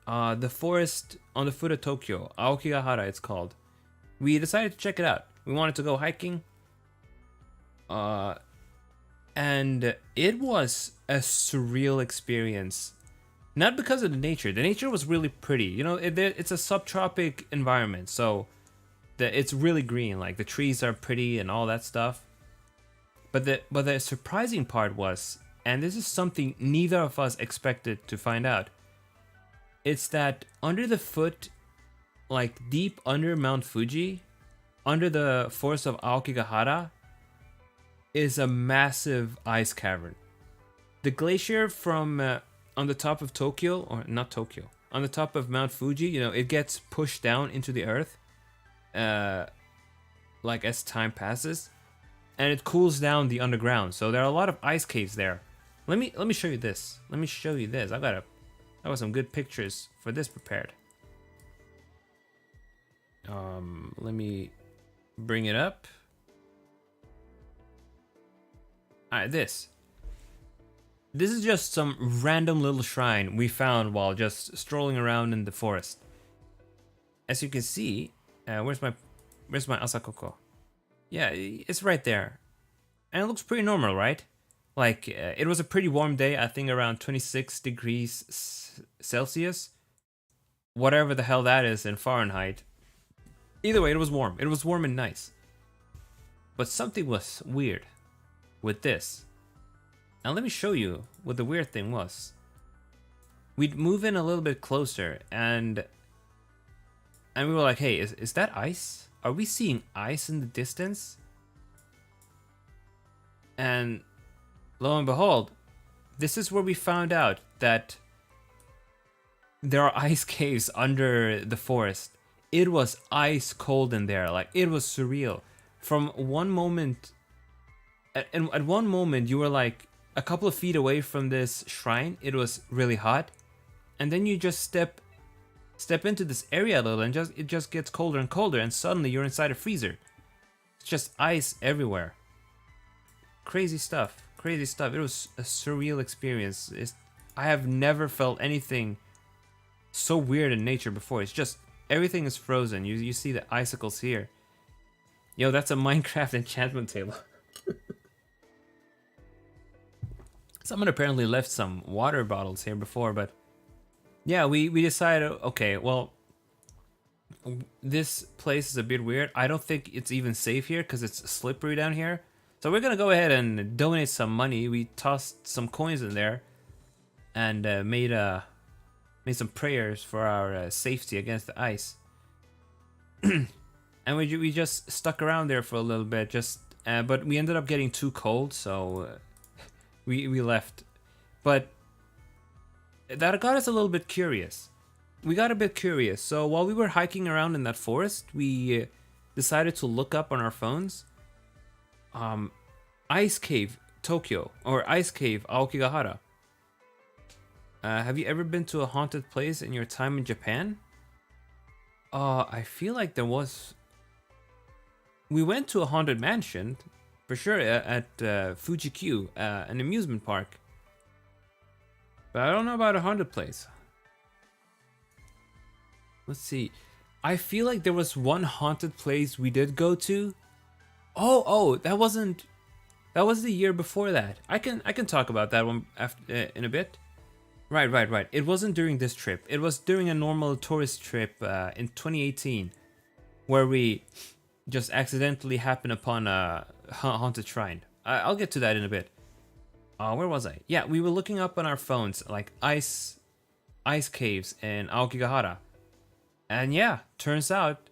The forest on the foot of Tokyo, Aokigahara it's called. We decided to check it out. We wanted to go hiking. And it was a surreal experience. Not because of the nature. The nature was really pretty. You know, it's a subtropic environment, so it's really green. Like the trees are pretty and all that stuff. But the surprising part was, and this is something neither of us expected to find out, it's that under the foot, like deep under Mount Fuji, under the forest of Aokigahara, is a massive ice cavern. The glacier from on the top of Tokyo, or not Tokyo, on the top of Mount Fuji, you know, it gets pushed down into the earth, like as time passes, and it cools down the underground. So there are a lot of ice caves there. Let me show you this. Let me show you this. I got some good pictures for this prepared. Let me bring it up. Alright, this is just some random little shrine we found while just strolling around in the forest. As you can see, where's my Asakoko? Yeah, it's right there. And it looks pretty normal, right? Like, it was a pretty warm day, I think around 26 degrees Celsius. Whatever the hell that is in Fahrenheit. Either way, it was warm. It was warm and nice. But something was weird with this. Now let me show you what the weird thing was. We'd move in a little bit closer and we were like, hey, is that ice? Are we seeing ice in the distance? And lo and behold, this is where we found out that there are ice caves under the forest. It was ice cold in there, like it was surreal. From one moment, at one moment you were like a couple of feet away from this shrine, it was really hot, and then you just step into this area a little and it just gets colder and colder, and suddenly you're inside a freezer. It's just ice everywhere. Crazy stuff. It was a surreal experience. I have never felt anything so weird in nature before. It's just everything is frozen. You see the icicles here. Yo, that's a Minecraft enchantment table. Someone apparently left some water bottles here before, but yeah, we decided, okay, well, this place is a bit weird. I don't think it's even safe here because it's slippery down here. So we're gonna go ahead and donate some money. We tossed some coins in there and made some prayers for our safety against the ice. And we just stuck around there for a little bit, but we ended up getting too cold, so we left. But that got us a little bit curious. We got a bit curious, so while we were hiking around in that forest, we decided to look up on our phones. Ice Cave Tokyo, or Ice Cave Aokigahara. Have you ever been to a haunted place in your time in Japan? I feel like there was. We went to a haunted mansion, for sure, at Fuji-Q, an amusement park. But I don't know about a haunted place. Let's see. I feel like there was one haunted place we did go to. Oh, that wasn't. That was the year before that. I can talk about that one after in a bit. Right. It wasn't during this trip. It was during a normal tourist trip in 2018, where we just accidentally happened upon a haunted shrine. I'll get to that in a bit. Where was I? Yeah, we were looking up on our phones, like ice caves in Aokigahara. And yeah, turns out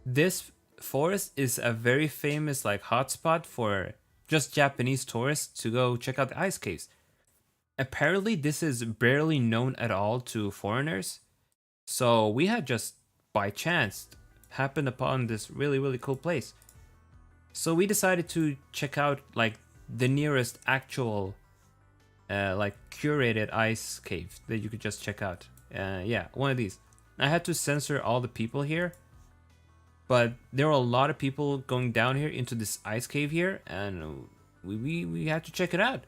this forest is a very famous like hotspot for just Japanese tourists to go check out the ice caves. Apparently this is barely known at all to foreigners. So we had just by chance happened upon this really, really cool place. So we decided to check out like the nearest actual like curated ice cave that you could just check out. Yeah, one of these. I had to censor all the people here, but there were a lot of people going down here into this ice cave here, and we had to check it out.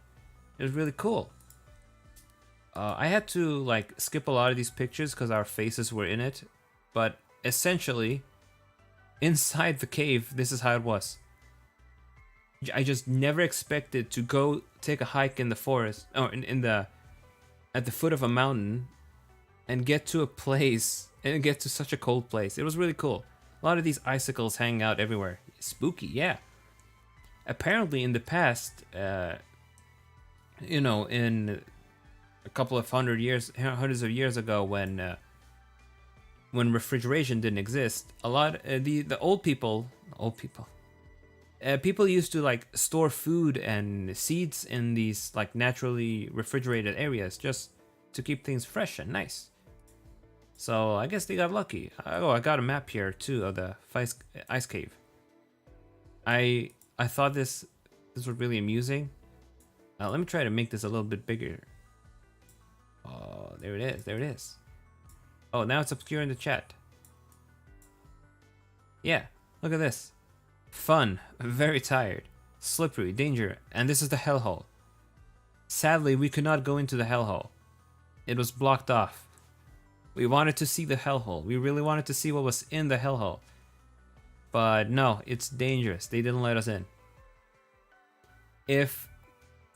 It was really cool. I had to like skip a lot of these pictures because our faces were in it, but essentially, inside the cave, this is how it was. I just never expected to go take a hike in the forest, or at the foot of a mountain, and get to a place and get to such a cold place. It was really cool. A lot of these icicles hang out everywhere. Spooky, yeah. Apparently, in the past, you know, in a couple of hundreds of years ago, when refrigeration didn't exist, a lot the old people, people used to like store food and seeds in these like naturally refrigerated areas just to keep things fresh and nice. So I guess they got lucky. Oh, I got a map here too of the ice cave. I thought this was really amusing. Let me try to make this a little bit bigger. Oh, there it is. There it is. Oh, now it's obscure in the chat. Yeah, look at this. Fun, very tired, slippery, danger, and this is the hellhole. Sadly, we could not go into the hellhole. It was blocked off. We wanted to see the hellhole. We really wanted to see what was in the hellhole. But no, it's dangerous. They didn't let us in.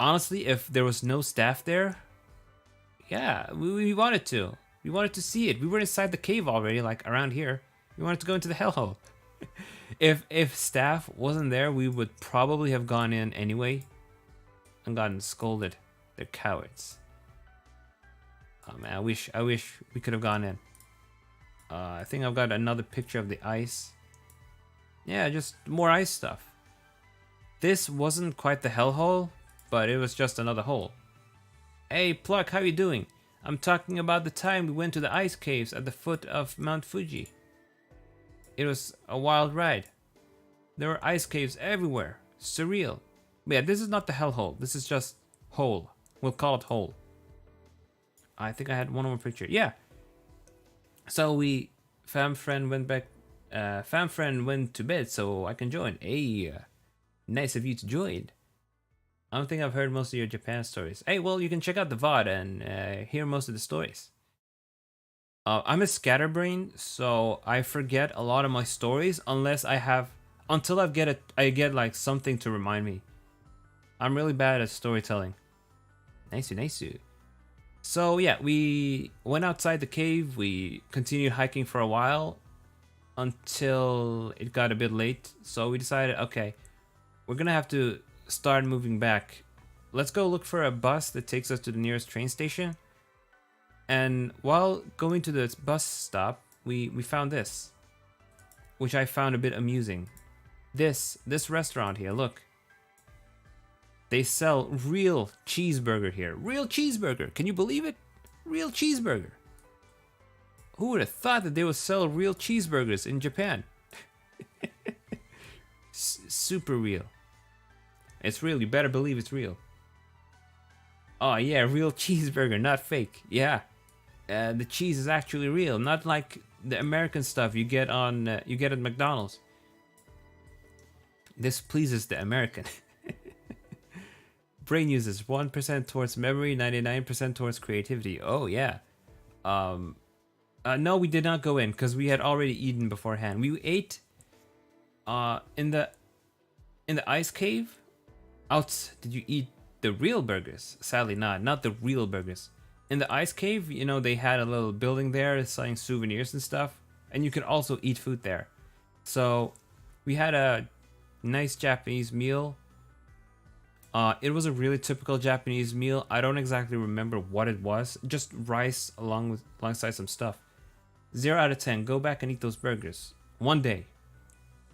Honestly, if there was no staff there, yeah, we wanted to. We wanted to see it. We were inside the cave already, like around here. We wanted to go into the hellhole. If staff wasn't there, we would probably have gone in anyway and gotten scolded. They're cowards. Oh man, I wish we could have gone in. I think I've got another picture of the ice. Yeah, just more ice stuff. This wasn't quite the hellhole, but it was just another hole. Hey Pluck, how you doing? I'm talking about the time we went to the ice caves at the foot of Mount Fuji. It was a wild ride. There were ice caves everywhere. Surreal. But yeah, this is not the hellhole. This is just hole. We'll call it hole. I think I had one more picture. Yeah. So fam friend went to bed so I can join. Hey, nice of you to join. I don't think I've heard most of your Japan stories. Hey, well, you can check out the VOD and hear most of the stories. I'm a scatterbrain, so I forget a lot of my stories until I get like something to remind me. I'm really bad at storytelling. Nice. So yeah, we went outside the cave. We continued hiking for a while until it got a bit late. So we decided, okay, we're gonna have to start moving back. Let's go look for a bus that takes us to the nearest train station. And while going to the bus stop, we found this, which I found a bit amusing. This restaurant here, look. They sell real cheeseburger here. Real cheeseburger. Can you believe it? Real cheeseburger. Who would have thought that they would sell real cheeseburgers in Japan? Super real. It's real. You better believe it's real. Oh yeah, real cheeseburger, not fake. Yeah. The cheese is actually real, not like the American stuff you get at McDonald's. This pleases the American. Brain uses 1% towards memory, 99% towards creativity. Oh yeah. No, we did not go in because we had already eaten beforehand. We ate in the ice cave. Did you eat the real burgers? Sadly not the real burgers. In the ice cave, you know, they had a little building there selling souvenirs and stuff, and you could also eat food there. So we had a nice Japanese meal. It was a really typical Japanese meal. I don't exactly remember what it was. Just rice alongside some stuff. 0 out of 10. Go back and eat those burgers. One day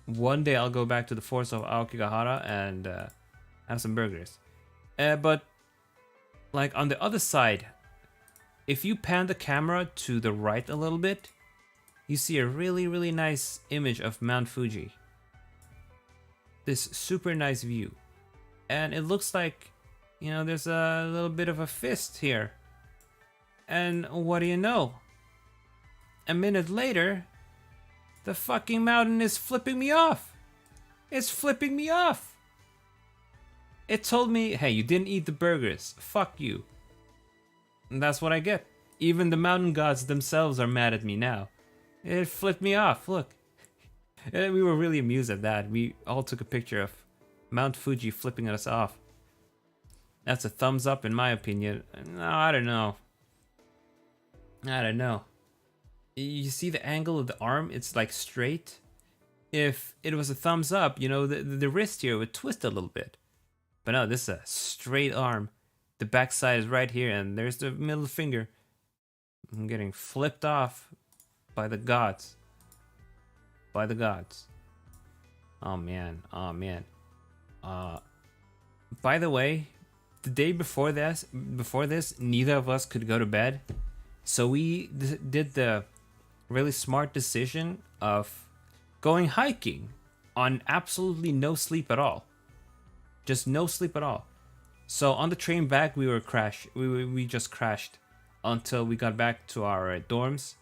I'll go back to the forest of Aokigahara and have some burgers. But like on the other side, if you pan the camera to the right a little bit, you see a really nice image of Mount Fuji. this super nice view. And it looks like, you know, there's a little bit of a fist here. And what do you know? A minute later, the fucking mountain is flipping me off. It's flipping me off. It told me, hey, you didn't eat the burgers. Fuck you. And that's what I get. Even the mountain gods themselves are mad at me now. It flipped me off, look. And we were really amused at that. We all took a picture of Mount Fuji flipping us off. That's a thumbs up in my opinion. No, I don't know. I don't know. You see the angle of the arm? It's like straight. If it was a thumbs up, you know, the wrist here would twist a little bit. But no, this is a straight arm. The backside is right here, and there's the middle finger. I'm getting flipped off by the gods. By the gods. Oh man, oh man. By the way, the day before this, neither of us could go to bed. So we did the really smart decision of going hiking on absolutely no sleep at all. Just no sleep at all. So on the train back, we just crashed until we got back to our dorms.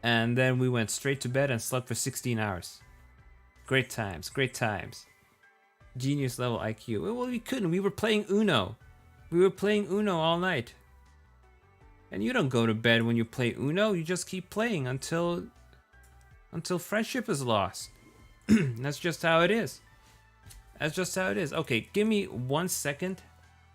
And then we went straight to bed and slept for 16 hours. Great times, great times. Genius level IQ. Well, we couldn't. We were playing Uno. We were playing Uno all night. And you don't go to bed when you play Uno. You just keep playing until friendship is lost. That's just how it is. That's just how it is. Okay, give me 1 second.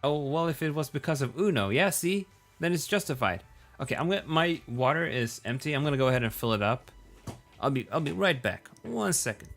Oh, well, if it was because of Uno, yeah, see? Then it's justified. Okay, my water is empty. I'm gonna go ahead and fill it up. I'll be right back. 1 second.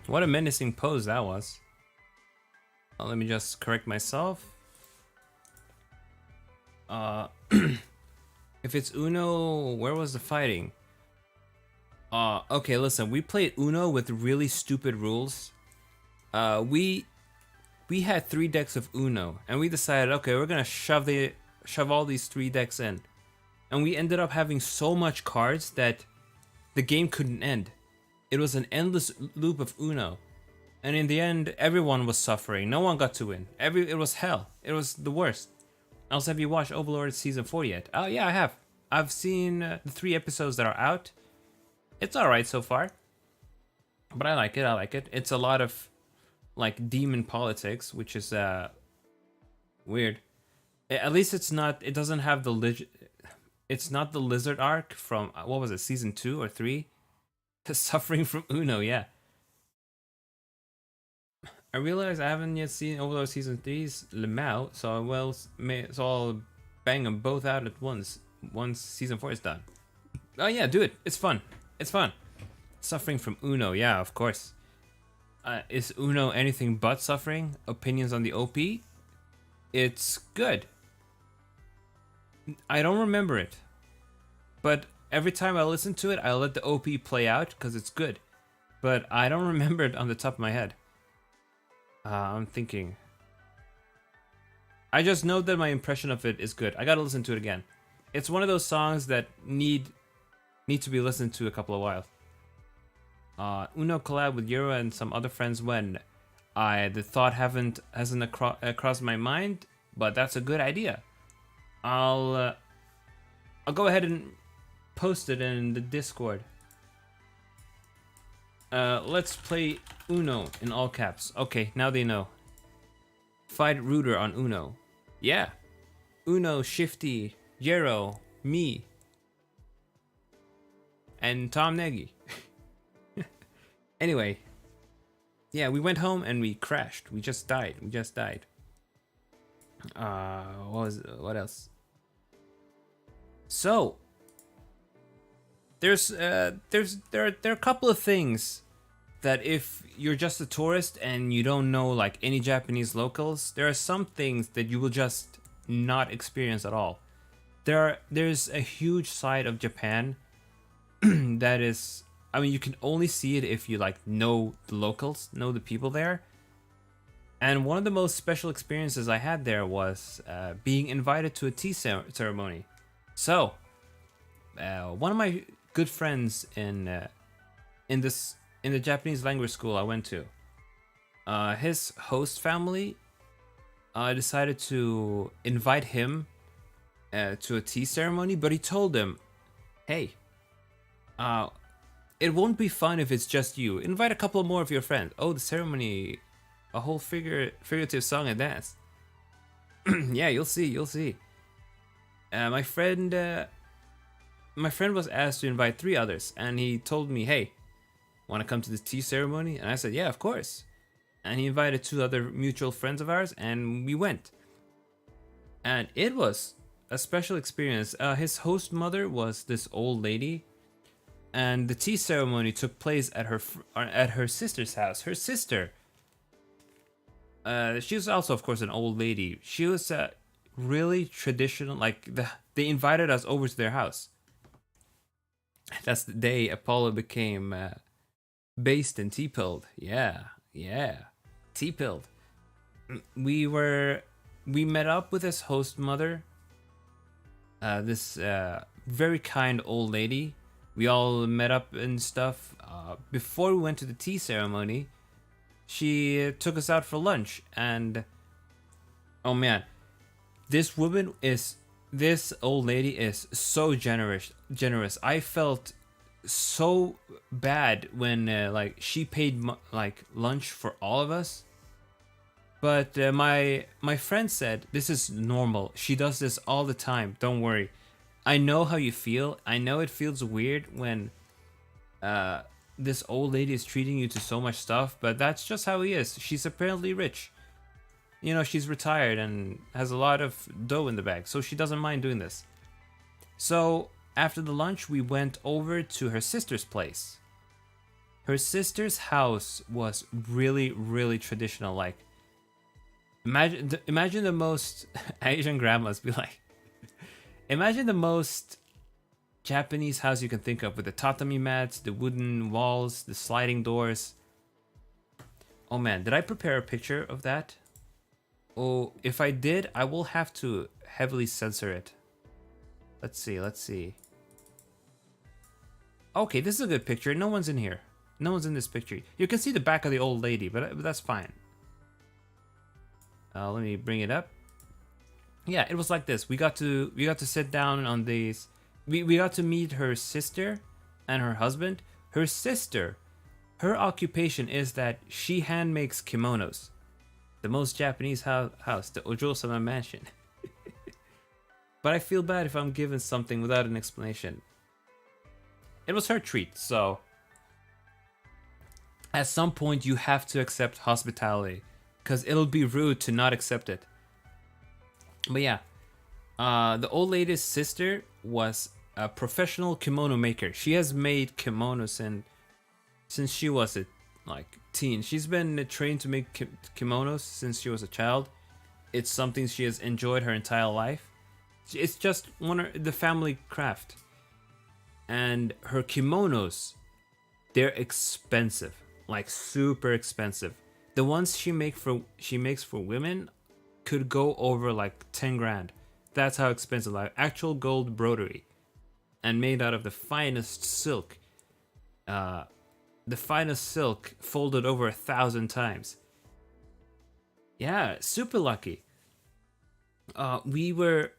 What a menacing pose that was. Well, let me just correct myself. If it's Uno, where was the fighting? Okay, listen, we played Uno with really stupid rules. We had 3 decks of Uno, and we decided, okay, we're gonna shove all these 3 decks in. And we ended up having so much cards that the game couldn't end. It was an endless loop of Uno. And in the end, everyone was suffering. No one got to win. It was hell. It was the worst. Also, have you watched Overlord Season 4 yet? Oh, yeah, I have. I've seen the 3 episodes that are out. It's alright so far. But I like it. It's a lot of, like, demon politics, which is, weird. At least it doesn't have it's not the lizard arc from, what was it, Season 2 or 3? Suffering from Uno, yeah. I realize I haven't yet seen Overlord Season 3's Lemao, so I'll bang them both out at once Season 4 is done. Oh yeah, do it. It's fun. It's fun. Suffering from Uno, yeah, of course. Is Uno anything but suffering? Opinions on the OP? It's good. I don't remember it. But every time I listen to it, I let the OP play out because it's good. But I don't remember it on the top of my head. I'm thinking. I just know that my impression of it is good. I gotta listen to it again. It's one of those songs that need to be listened to a couple of whiles. Uno collab with Yura and some other friends when the thought hasn't crossed my mind, but that's a good idea. I'll go ahead and post it in the Discord. Let's play Uno in all caps. Okay, now they know. Fight Reuter on Uno. Yeah. Uno, Shifty, Jero, me, and Tom Nagy. Anyway, yeah, we went home and we crashed. We just died. We just died. What else? So there are a couple of things that if you're just a tourist and you don't know like any Japanese locals, there are some things that you will just not experience at all. There's a huge side of Japan that is, I mean, you can only see it if you like know the locals, know the people there. And one of the most special experiences I had there was being invited to a tea ceremony. So, one of my good friends in the Japanese language school I went to, his host family decided to invite him to a tea ceremony, but he told them, "Hey, it won't be fun if it's just you. Invite a couple more of your friends." Oh, the ceremony, a whole figurative song and dance. Yeah, you'll see, you'll see. My friend was asked to invite 3 others, and he told me, "Hey, want to come to the tea ceremony?" And I said, "Yeah, of course." And he invited 2 other mutual friends of ours, and we went. And it was a special experience. His host mother was this old lady, and the tea ceremony took place at her sister's house. Her sister, she was also, of course, an old lady. She was really traditional. Like they invited us over to their house. That's the day Apollo became based in T-pilled. Yeah, T-pilled. We met up with his host mother. This very kind old lady. We all met up and stuff. Before we went to the tea ceremony, she took us out for lunch, and oh man, this old lady is so generous. I felt so bad when like she paid like lunch for all of us, but my friend said this is normal. She does this all the time. Don't worry. I know how you feel. I know it feels weird when this old lady is treating you to so much stuff, but that's just how he is. She's apparently rich. You know, she's retired and has a lot of dough in the bag, so she doesn't mind doing this. So after the lunch, we went over to her sister's place. Her sister's house was really, really traditional. Like, imagine the most Asian grandmas be like. Imagine the most Japanese house you can think of, with the tatami mats, the wooden walls, the sliding doors. Oh man, did I prepare a picture of that? Oh, if I did, I will have to heavily censor it. Let's see. Okay, this is a good picture. No one's in here. No one's in this picture. You can see the back of the old lady, but that's fine. Let me bring it up. Yeah, it was like this. We got to sit down on these. We got to meet her sister and her husband. Her sister, her occupation is that she hand makes kimonos. The most Japanese house, the Ojo-sama mansion. But I feel bad if I'm given something without an explanation. It was her treat, so at some point you have to accept hospitality, because it'll be rude to not accept it. But yeah, the old lady's sister was a professional kimono maker. She has made kimonos since she was a teen. She's been trained to make kimonos since she was a child. It's something she has enjoyed her entire life. It's just the family craft. And her kimonos, they're expensive, like super expensive. The ones she makes for women could go over like 10 grand. That's how expensive, like actual gold broderie, and made out of the finest silk. The finest silk folded over 1,000 times. Yeah, super lucky. We were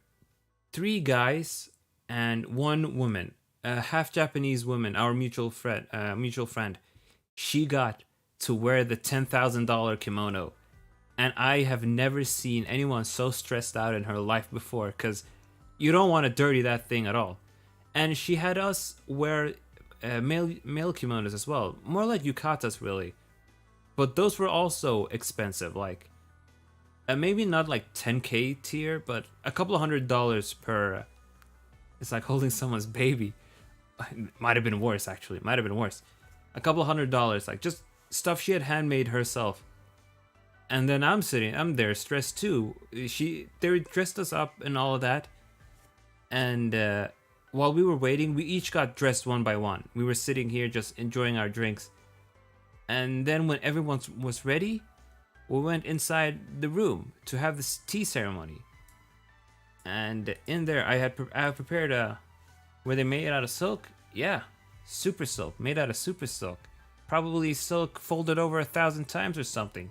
3 guys and 1 woman, a half Japanese woman, our mutual friend. She got to wear the $10,000 kimono. And I have never seen anyone so stressed out in her life before, because You don't want to dirty that thing at all. And she had us wear male kimonos as well, more like yukatas really. But those were also expensive, like maybe not like 10K tier, but a couple of $100 per. It's like holding someone's baby. Might have been worse actually. Might have been worse. A couple of $100, like just stuff she had handmade herself. And then I'm there stressed too. They dressed us up and all of that. And while we were waiting, we each got dressed one by one. We were sitting here just enjoying our drinks. And then when everyone was ready, we went inside the room to have this tea ceremony. And in there, I had prepared were they made out of silk? Yeah, super silk, made out of super silk. Probably silk folded over 1,000 times or something.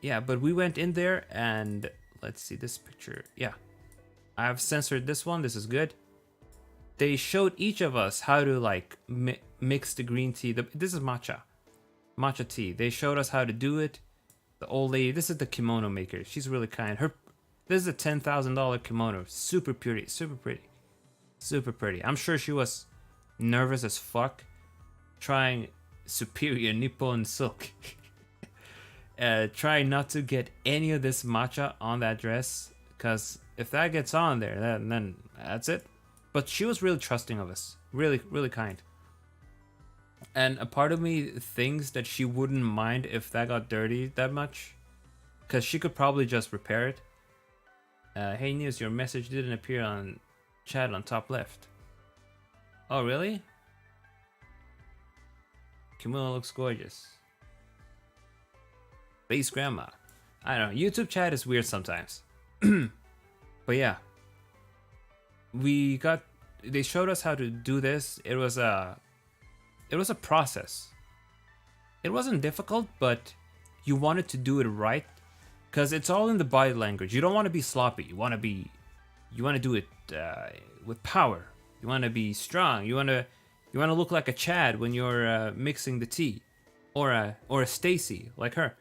Yeah, but we went in there and let's see this picture. Yeah, I've censored this one. This is good. They showed each of us how to like mix the green tea. This is matcha tea. They showed us how to do it. The old lady. This is the kimono maker. She's really kind. This is a $10,000 kimono. Super pretty. Super pretty. Super pretty. I'm sure she was nervous as fuck trying superior Nippon silk. Try not to get any of this matcha on that dress, because if that gets on there, then that's it. But she was really trusting of us. Really, really kind. And a part of me thinks that she wouldn't mind if that got dirty that much, because she could probably just repair it. Hey News, your message didn't appear on chat on top left. Oh really? Kimono looks gorgeous. Base grandma. I don't know. YouTube chat is weird sometimes. But yeah. They showed us how to do this. It was a process. It wasn't difficult, but you wanted to do it right, because it's all in the body language. You don't want to be sloppy. You want to do it with power. You want to be strong. You want to look like a Chad when you're mixing the tea, or a Stacy like her.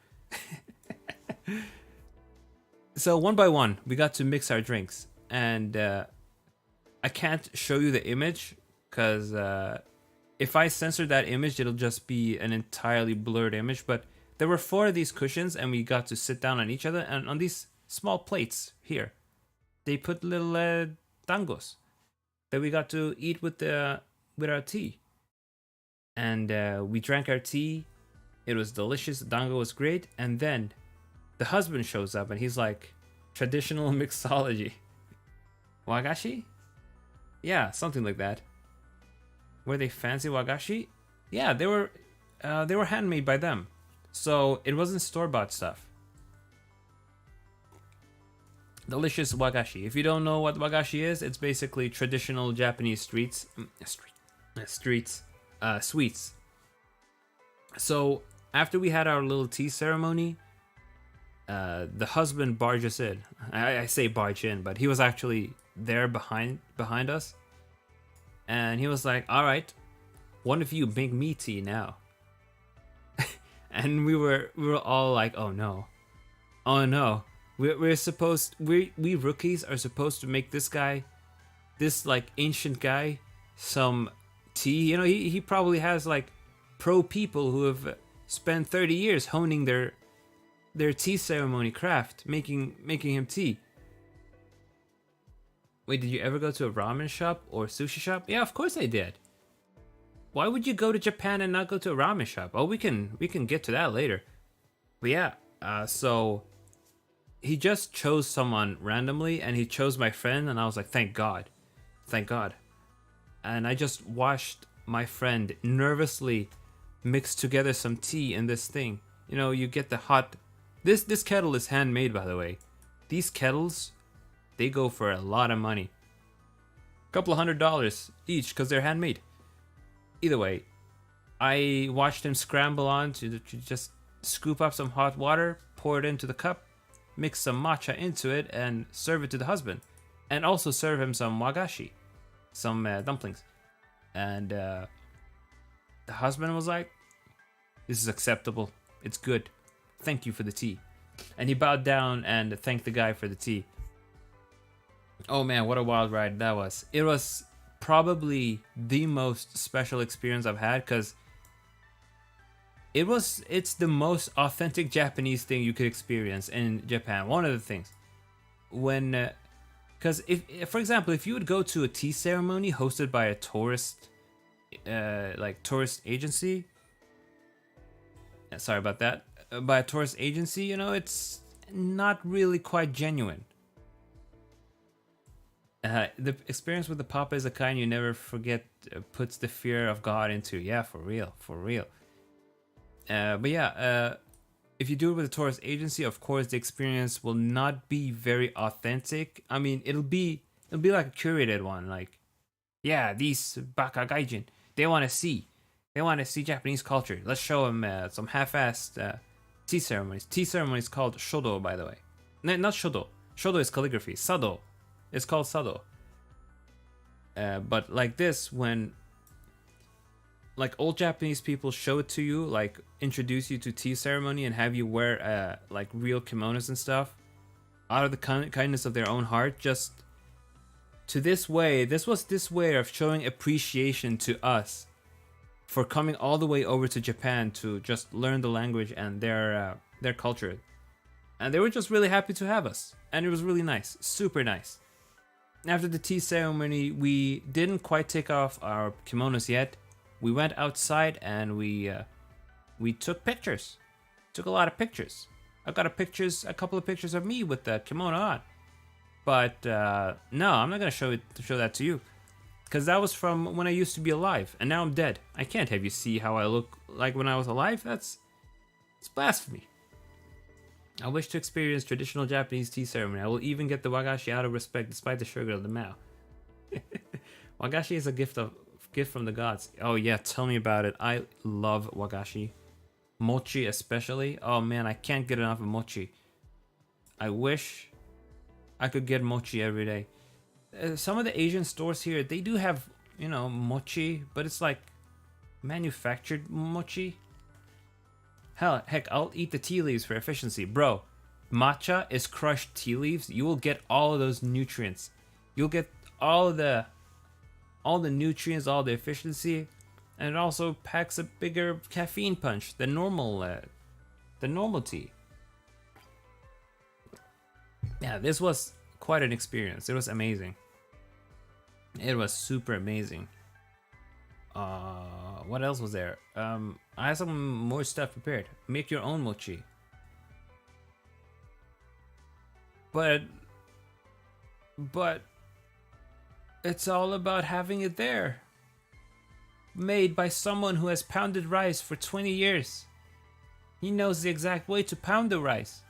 So one by one, we got to mix our drinks, and I can't show you the image because if I censor that image, it'll just be an entirely blurred image. But there were 4 of these cushions, and we got to sit down on each other, and on these small plates here, they put little tangos that we got to eat with our tea. And we drank our tea. It was delicious. The dango was great. And then the husband shows up and he's like, traditional mixology. Wagashi? Yeah, something like that. Were they fancy wagashi? Yeah, they were handmade by them. So it wasn't store-bought stuff. Delicious wagashi. If you don't know what wagashi is, it's basically traditional Japanese sweets. So after we had our little tea ceremony, the husband barges in. I say barge in, but he was actually there behind us, and he was like, "All right, one of you make me tea now." And we were all like, "Oh no, oh no." We rookies are supposed to make this guy, this like ancient guy, some tea. You know, he probably has like pro people who have spent 30 years honing their tea ceremony craft, making him tea. Wait, did you ever go to a ramen shop or sushi shop? Yeah, of course I did. Why would you go to Japan and not go to a ramen shop? Oh, we can get to that later. But yeah, so he just chose someone randomly, and he chose my friend, and I was like, thank God. Thank God. And I just watched my friend nervously mix together some tea in this thing. You know, you get the hot... This kettle is handmade, by the way. These kettles, they go for a lot of money. A couple of $100 each, because they're handmade. Either way, I watched him scramble on to just scoop up some hot water, pour it into the cup, mix some matcha into it, and serve it to the husband. And also serve him some wagashi, some dumplings. And the husband was like, "This is acceptable. It's good. Thank you for the tea." And he bowed down and thanked the guy for the tea. Oh man, what a wild ride that was. It was probably the most special experience I've had because it's the most authentic Japanese thing you could experience in Japan. One of the things when because if for example if you would go to a tea ceremony hosted by a tourist like tourist agency, sorry about that, by a tourist agency, you know, it's not really quite genuine. The experience with the papa is a kind you never forget, puts the fear of God into. Yeah, for real, for real. But yeah, if you do it with a tourist agency, of course the experience will not be very authentic. I mean, it'll be like a curated one. Like, yeah, these baka gaijin, they want to see Japanese culture. Let's show them some half-assed tea ceremonies. Tea ceremonies called shodo, by the way. No, not shodo. Shodo is calligraphy. Sado, it's called sado. But like this, when like old Japanese people show it to you, like introduce you to tea ceremony and have you wear like real kimonos and stuff, out of the kindness of their own heart, just to this was this way of showing appreciation to us for coming all the way over to Japan to just learn the language and their culture. And they were just really happy to have us, and it was really nice, super nice. After the tea ceremony, we didn't quite take off our kimonos yet. We went outside and we took pictures. Took a lot of pictures. I've got a couple of pictures of me with the kimono on. But no, I'm not gonna show that to you, because that was from when I used to be alive, and now I'm dead. I can't have you see how I look like when I was alive. It's blasphemy. I wish to experience traditional Japanese tea ceremony. I will even get the wagashi out of respect, despite the sugar of the mao. Wagashi is a gift from the gods. Oh yeah, tell me about it. I love wagashi, mochi especially. Oh man, I can't get enough of mochi. I wish I could get mochi every day. Some of the Asian stores here, they do have, you know, mochi, but it's like manufactured mochi. Heck, I'll eat the tea leaves for efficiency. Bro, matcha is crushed tea leaves. You will get all of those nutrients. You'll get all the nutrients, all the efficiency, and it also packs a bigger caffeine punch than normal tea. Yeah, this was quite an experience. It was amazing. It was super amazing. What else was there? I have some more stuff prepared. Make your own mochi. But it's all about having it there. Made by someone who has pounded rice for 20 years. He knows the exact way to pound the rice.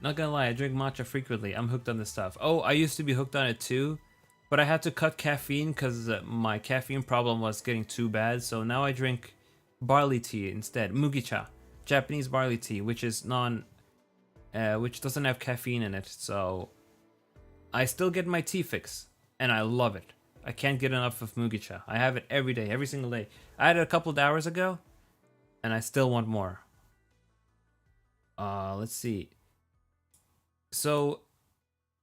Not gonna lie, I drink matcha frequently. I'm hooked on this stuff. Oh, I used to be hooked on it too, but I had to cut caffeine because my caffeine problem was getting too bad. So now I drink barley tea instead. Mugicha, Japanese barley tea, which is which doesn't have caffeine in it. So I still get my tea fix, and I love it. I can't get enough of mugicha. I have it every day, every single day. I had it a couple of hours ago, and I still want more. Let's see. So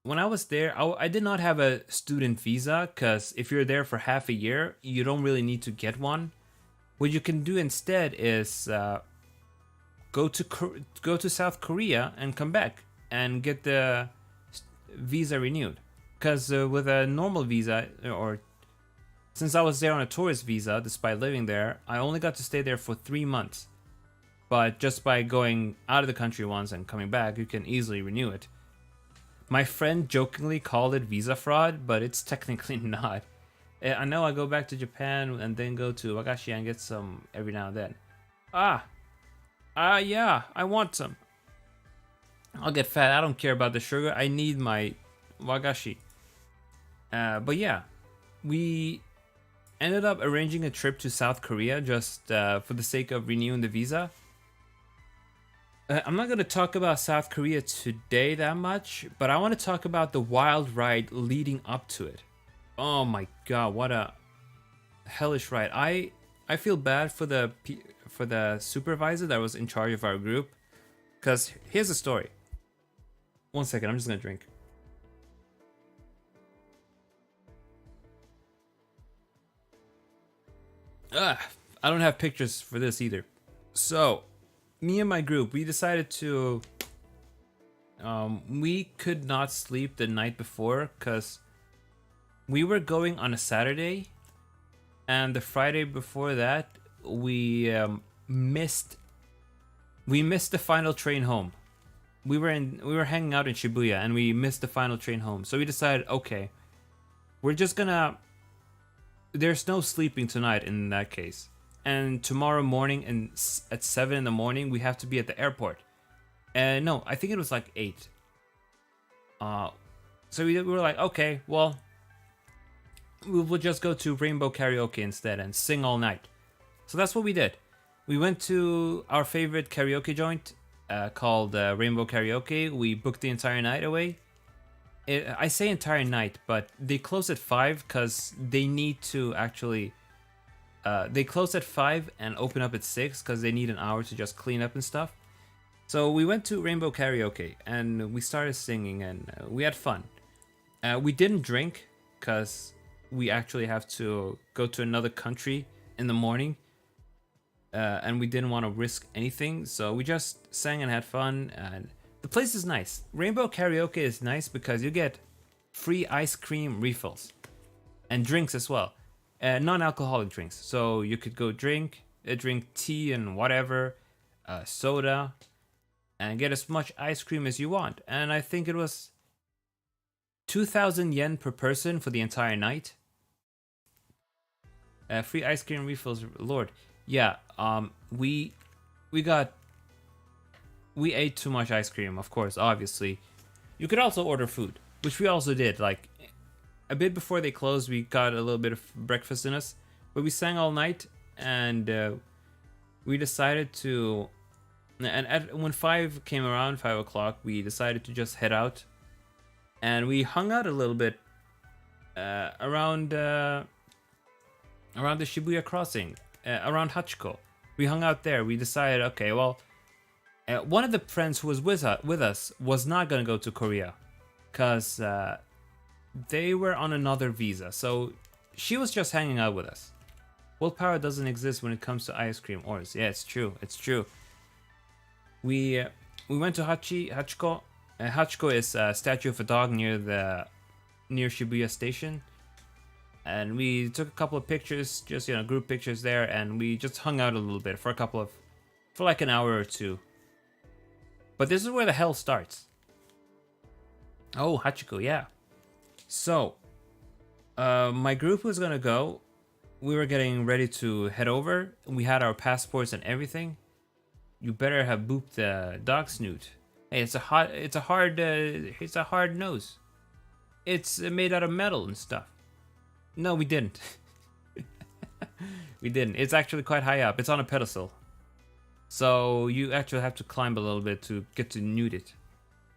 when I was there, I did not have a student visa, because if you're there for half a year, you don't really need to get one. What you can do instead is go to South Korea and come back and get the visa renewed. Because with a normal visa, or since I was there on a tourist visa, despite living there, I only got to stay there for 3 months. But just by going out of the country once and coming back, you can easily renew it. My friend jokingly called it visa fraud, but it's technically not. I know I go back to Japan and then go to wagashi and get some every now and then. Yeah, I want some. I'll get fat. I don't care about the sugar. I need my wagashi. But yeah, we ended up arranging a trip to South Korea just for the sake of renewing the visa. I'm not going to talk about South Korea today that much, but I want to talk about the wild ride leading up to it. Oh my god, what a hellish ride. I feel bad for the supervisor that was in charge of our group, because here's the story. 1 second, I'm just going to drink. I don't have pictures for this either. So, me and my group, we decided to. We could not sleep the night before because we were going on a Saturday, and the Friday before that, we missed. We missed the final train home. We were hanging out in Shibuya, and we missed the final train home. So we decided, okay, we're just gonna. There's no sleeping tonight in that case. And tomorrow morning at 7 in the morning, we have to be at the airport. And no, I think it was like 8. So we were like, okay, well, we'll just go to Rainbow Karaoke instead and sing all night. So that's what we did. We went to our favorite karaoke joint called Rainbow Karaoke. We booked the entire night away. I say entire night, but they close at 5 because they need to actually. They close at 5 and open up at 6 because they need an hour to just clean up and stuff. So we went to Rainbow Karaoke and we started singing and we had fun. We didn't drink because we actually have to go to another country in the morning. And we didn't want to risk anything, so we just sang and had fun. And the place is nice. Rainbow Karaoke is nice because you get free ice cream refills and drinks as well, non-alcoholic drinks. So you could go drink tea and whatever, soda, and get as much ice cream as you want. And I think it was 2,000 yen per person for the entire night. Free ice cream refills, Lord. Yeah, we ate too much ice cream, of course, obviously. You could also order food, which we also did. Like, a bit before they closed, we got a little bit of breakfast in us. But we sang all night, and we decided to... And when 5 came around, 5 o'clock, we decided to just head out. And we hung out a little bit around the Shibuya crossing. Around Hachiko. We hung out there. We decided, okay, well, one of the friends who was with us was not going to go to Korea because they were on another visa. So she was just hanging out with us. Willpower doesn't exist when it comes to ice cream ores. Yeah, it's true. It's true. We went to Hachiko. Hachiko is a statue of a dog near Shibuya Station. And we took a couple of pictures, just, group pictures there, and we just hung out a little bit for like an hour or two. But this is where the hell starts. Oh, Hachiko, yeah. So, my group was gonna go. We were getting ready to head over. We had our passports and everything. You better have booped the dog snoot. Hey, it's a hard nose. It's made out of metal and stuff. No, we didn't. We didn't. It's actually quite high up. It's on a pedestal. So you actually have to climb a little bit to get to nude it.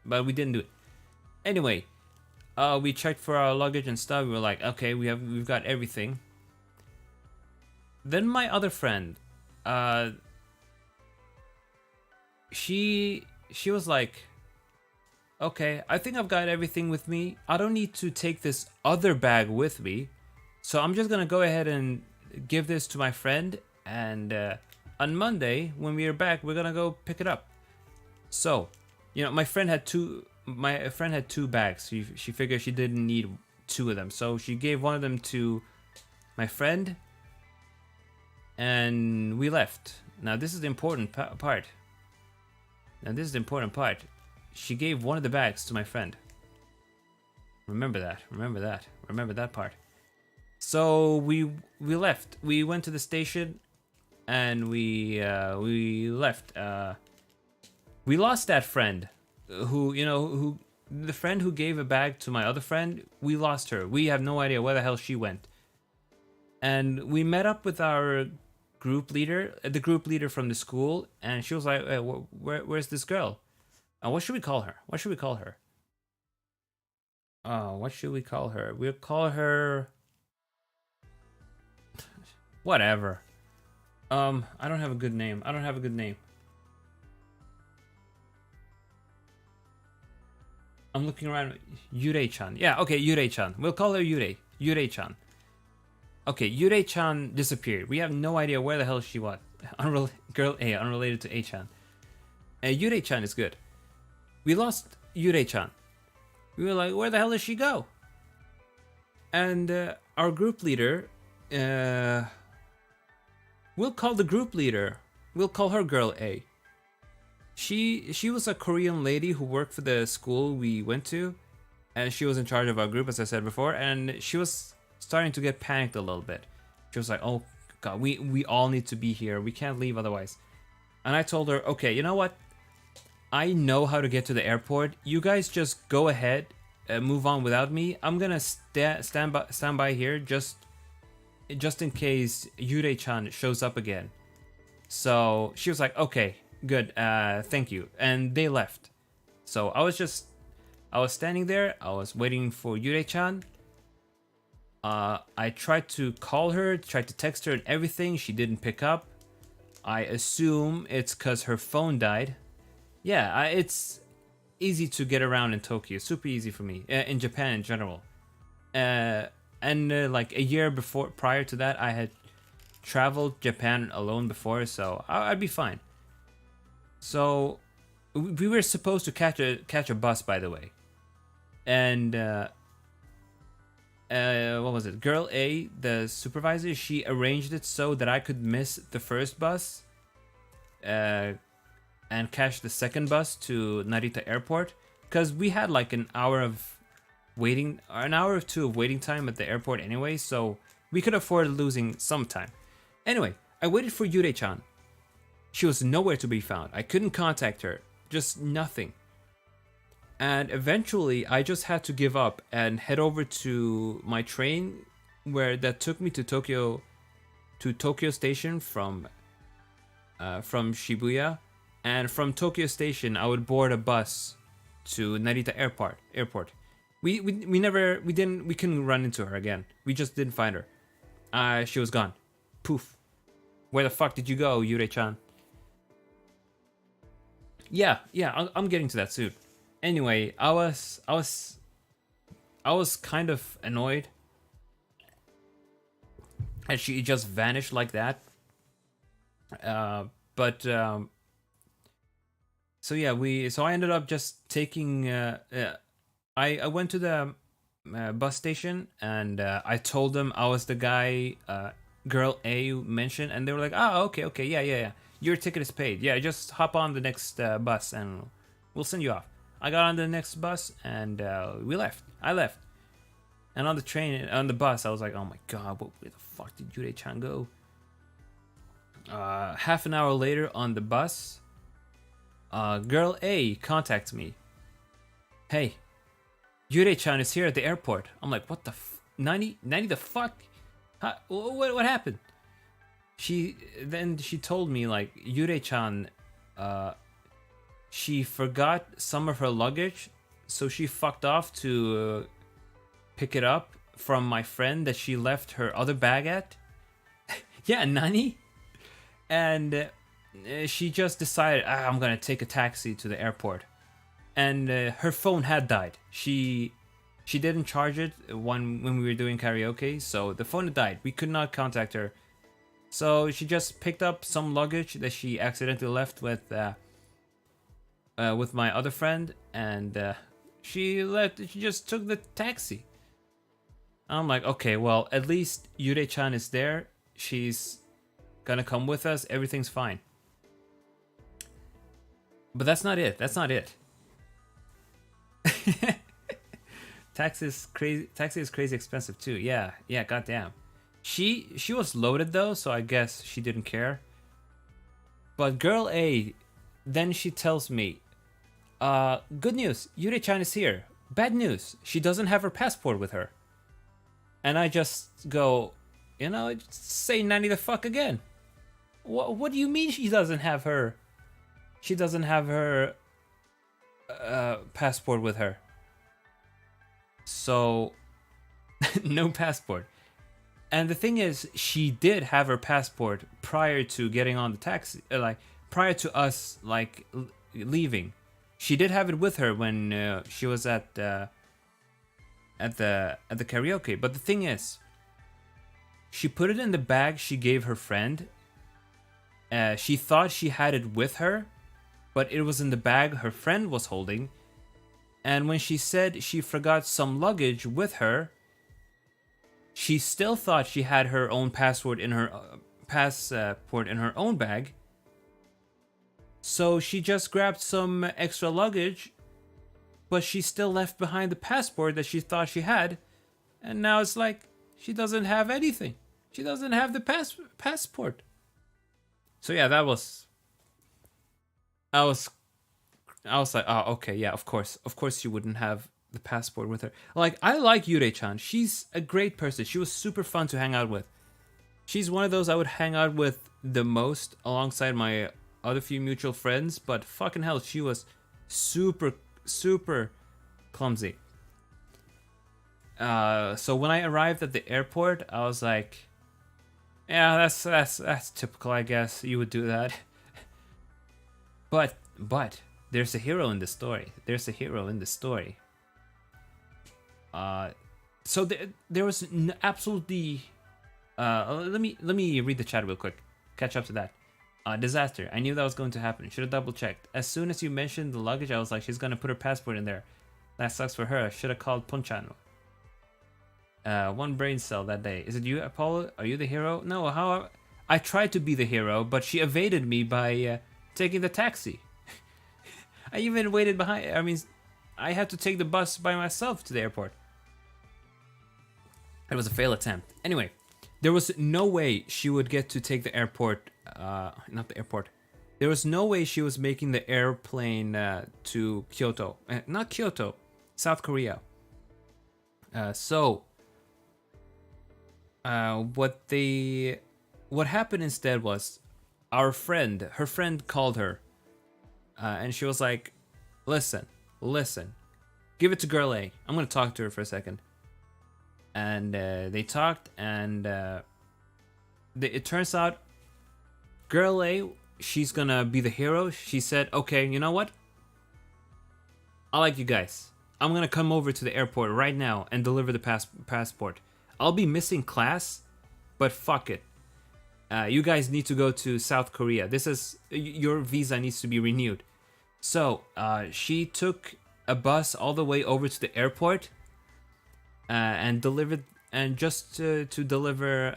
But we didn't do it. Anyway, we checked for our luggage and stuff. We were like, okay, we've got everything. Then my other friend, she was like, okay, I think I've got everything with me. I don't need to take this other bag with me. So I'm just gonna go ahead and give this to my friend, and on Monday when we are back, we're gonna go pick it up. So, my friend had two bags. She figured she didn't need 2 of them, so she gave one of them to my friend, and we left. Now this is the important part. She gave one of the bags to my friend. Remember that part. So we left. We went to the station, and we left. We lost that friend, who the friend who gave a bag to my other friend. We lost her. We have no idea where the hell she went. And we met up with our group leader, the group leader from the school, and she was like, hey, "Where's this girl? What should we call her? What should we call her? We'll call her." Whatever. I don't have a good name. I'm looking around. Yurei-chan. Yeah, okay, Yurei-chan. We'll call her Yurei. Yurei-chan. Okay, Yurei-chan disappeared. We have no idea where the hell she was. Girl A, unrelated to A-chan. Yurei-chan is good. We lost Yurei-chan. We were like, where the hell did she go? And our group leader, we'll call the group leader. We'll call her Girl A. She was a Korean lady who worked for the school we went to, and she was in charge of our group, as I said before, and she was starting to get panicked a little bit. She was like, oh god, we all need to be here. We can't leave otherwise. And I told her, okay, you know what? I know how to get to the airport. You guys just go ahead, move on without me. I'm gonna stand by here just in case Yurei-chan shows up again. So she was like, okay, good, thank you. And they left. So I was standing there, I was waiting for Yurei-chan. I tried to call her, tried to text her and everything, she didn't pick up. I assume it's cause her phone died. Yeah, it's easy to get around in Tokyo, super easy for me, in Japan in general. And like a year prior to that, I had traveled Japan alone before, so I'd be fine. So we were supposed to catch a bus, by the way, and what was it? Girl A, the supervisor, she arranged it so that I could miss the first bus, and catch the second bus to Narita Airport, because we had like an hour or two of waiting time at the airport anyway, so we could afford losing some time. Anyway, I waited for Yurei-chan. She was nowhere to be found. I couldn't contact her. Just nothing. And eventually, I just had to give up and head over to my train that took me to Tokyo Station from Shibuya. And from Tokyo Station, I would board a bus to Narita Airport. We couldn't run into her again. We just didn't find her. She was gone. Poof. Where the fuck did you go, Yurei-chan? Yeah, I'm getting to that soon. Anyway, I was kind of annoyed, and she just vanished like that. So yeah, so I ended up just taking. I went to the bus station and I told them I was the guy Girl A mentioned, and they were like, "Oh, okay, yeah. Your ticket is paid. Yeah, just hop on the next bus and we'll send you off." I got on the next bus and we left. I left, and on the bus, I was like, "Oh my god, where the fuck did Yurei-chan go?" Half an hour later on the bus, Girl A contacts me. "Hey, Yurei-chan is here at the airport." I'm like, "What the Nani the fuck? What happened?" She told me like Yurei-chan, she forgot some of her luggage, so she fucked off to pick it up from my friend that she left her other bag at. Yeah, Nani? And she just decided, I'm gonna take a taxi to the airport. And her phone had died. She didn't charge it when we were doing karaoke, so the phone had died. We could not contact her. So she just picked up some luggage that she accidentally left with my other friend, and she just took the taxi. I'm like, okay, well, at least Yurei-chan is there. She's gonna come with us. Everything's fine. But that's not it. Taxi is crazy expensive too. Yeah, goddamn. She was loaded though, so I guess she didn't care. But Girl A, then she tells me, good news, Yurei-chan is here. Bad news, she doesn't have her passport with her. And I just go, say Nani the fuck again. What do you mean she doesn't have her? She doesn't have her passport with her. So, no passport. And the thing is, she did have her passport prior to getting on the taxi, prior to us leaving. She did have it with her when she was at the karaoke. But the thing is, She put it in the bag she gave her friend. She thought she had it with her, but it was in the bag her friend was holding. And when she said she forgot some luggage with her, she still thought she had her own passport in her own bag. So she just grabbed some extra luggage, but she still left behind the passport that she thought she had. And now it's like she doesn't have anything. She doesn't have the passport. So yeah, I was like, oh, okay, yeah, of course she wouldn't have the passport with her. Like, I like Yurei-chan. She's a great person. She was super fun to hang out with. She's one of those I would hang out with the most alongside my other few mutual friends, but fucking hell, she was super, super clumsy. So when I arrived at the airport, I was like, yeah, that's typical, I guess. You would do that. But there's a hero in the story. So there was absolutely. Let me read the chat real quick. Catch up to that. Disaster. I knew that was going to happen. Should have double checked. As soon as you mentioned the luggage, I was like, she's gonna put her passport in there. That sucks for her. Should have called Ponchan. One brain cell that day. Is it you, Apollo? Are you the hero? No. How? I tried to be the hero, but she evaded me by taking the taxi. I even waited behind. I mean, I had to take the bus by myself to the airport. It was a failed attempt. Anyway, there was no way she would get to take the airport. Not the airport. There was no way she was making the airplane to Kyoto. Not Kyoto, South Korea. What happened instead was her friend called her, and she was like, listen, give it to girl A. I'm gonna talk to her for a second. And they talked, and it turns out girl A, she's gonna be the hero. She said, okay, you know what? I like you guys. I'm gonna come over to the airport right now and deliver the passport. I'll be missing class, but fuck it. You guys need to go to South Korea. Your visa needs to be renewed. So she took a bus all the way over to the airport and delivered, and just to deliver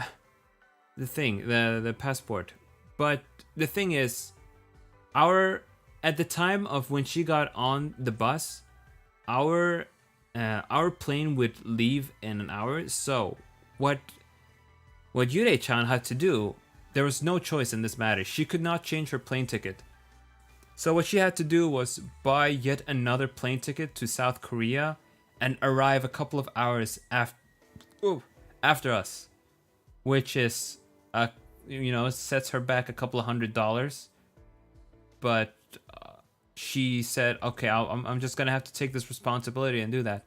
the passport. But the thing is, at the time of when she got on the bus, our plane would leave in an hour. So what Yurei-chan had to do, there was no choice in this matter. She could not change her plane ticket. So what she had to do was buy yet another plane ticket to South Korea and arrive a couple of hours after us, which is sets her back a couple of $100. But she said, okay, I'm just gonna have to take this responsibility and do that.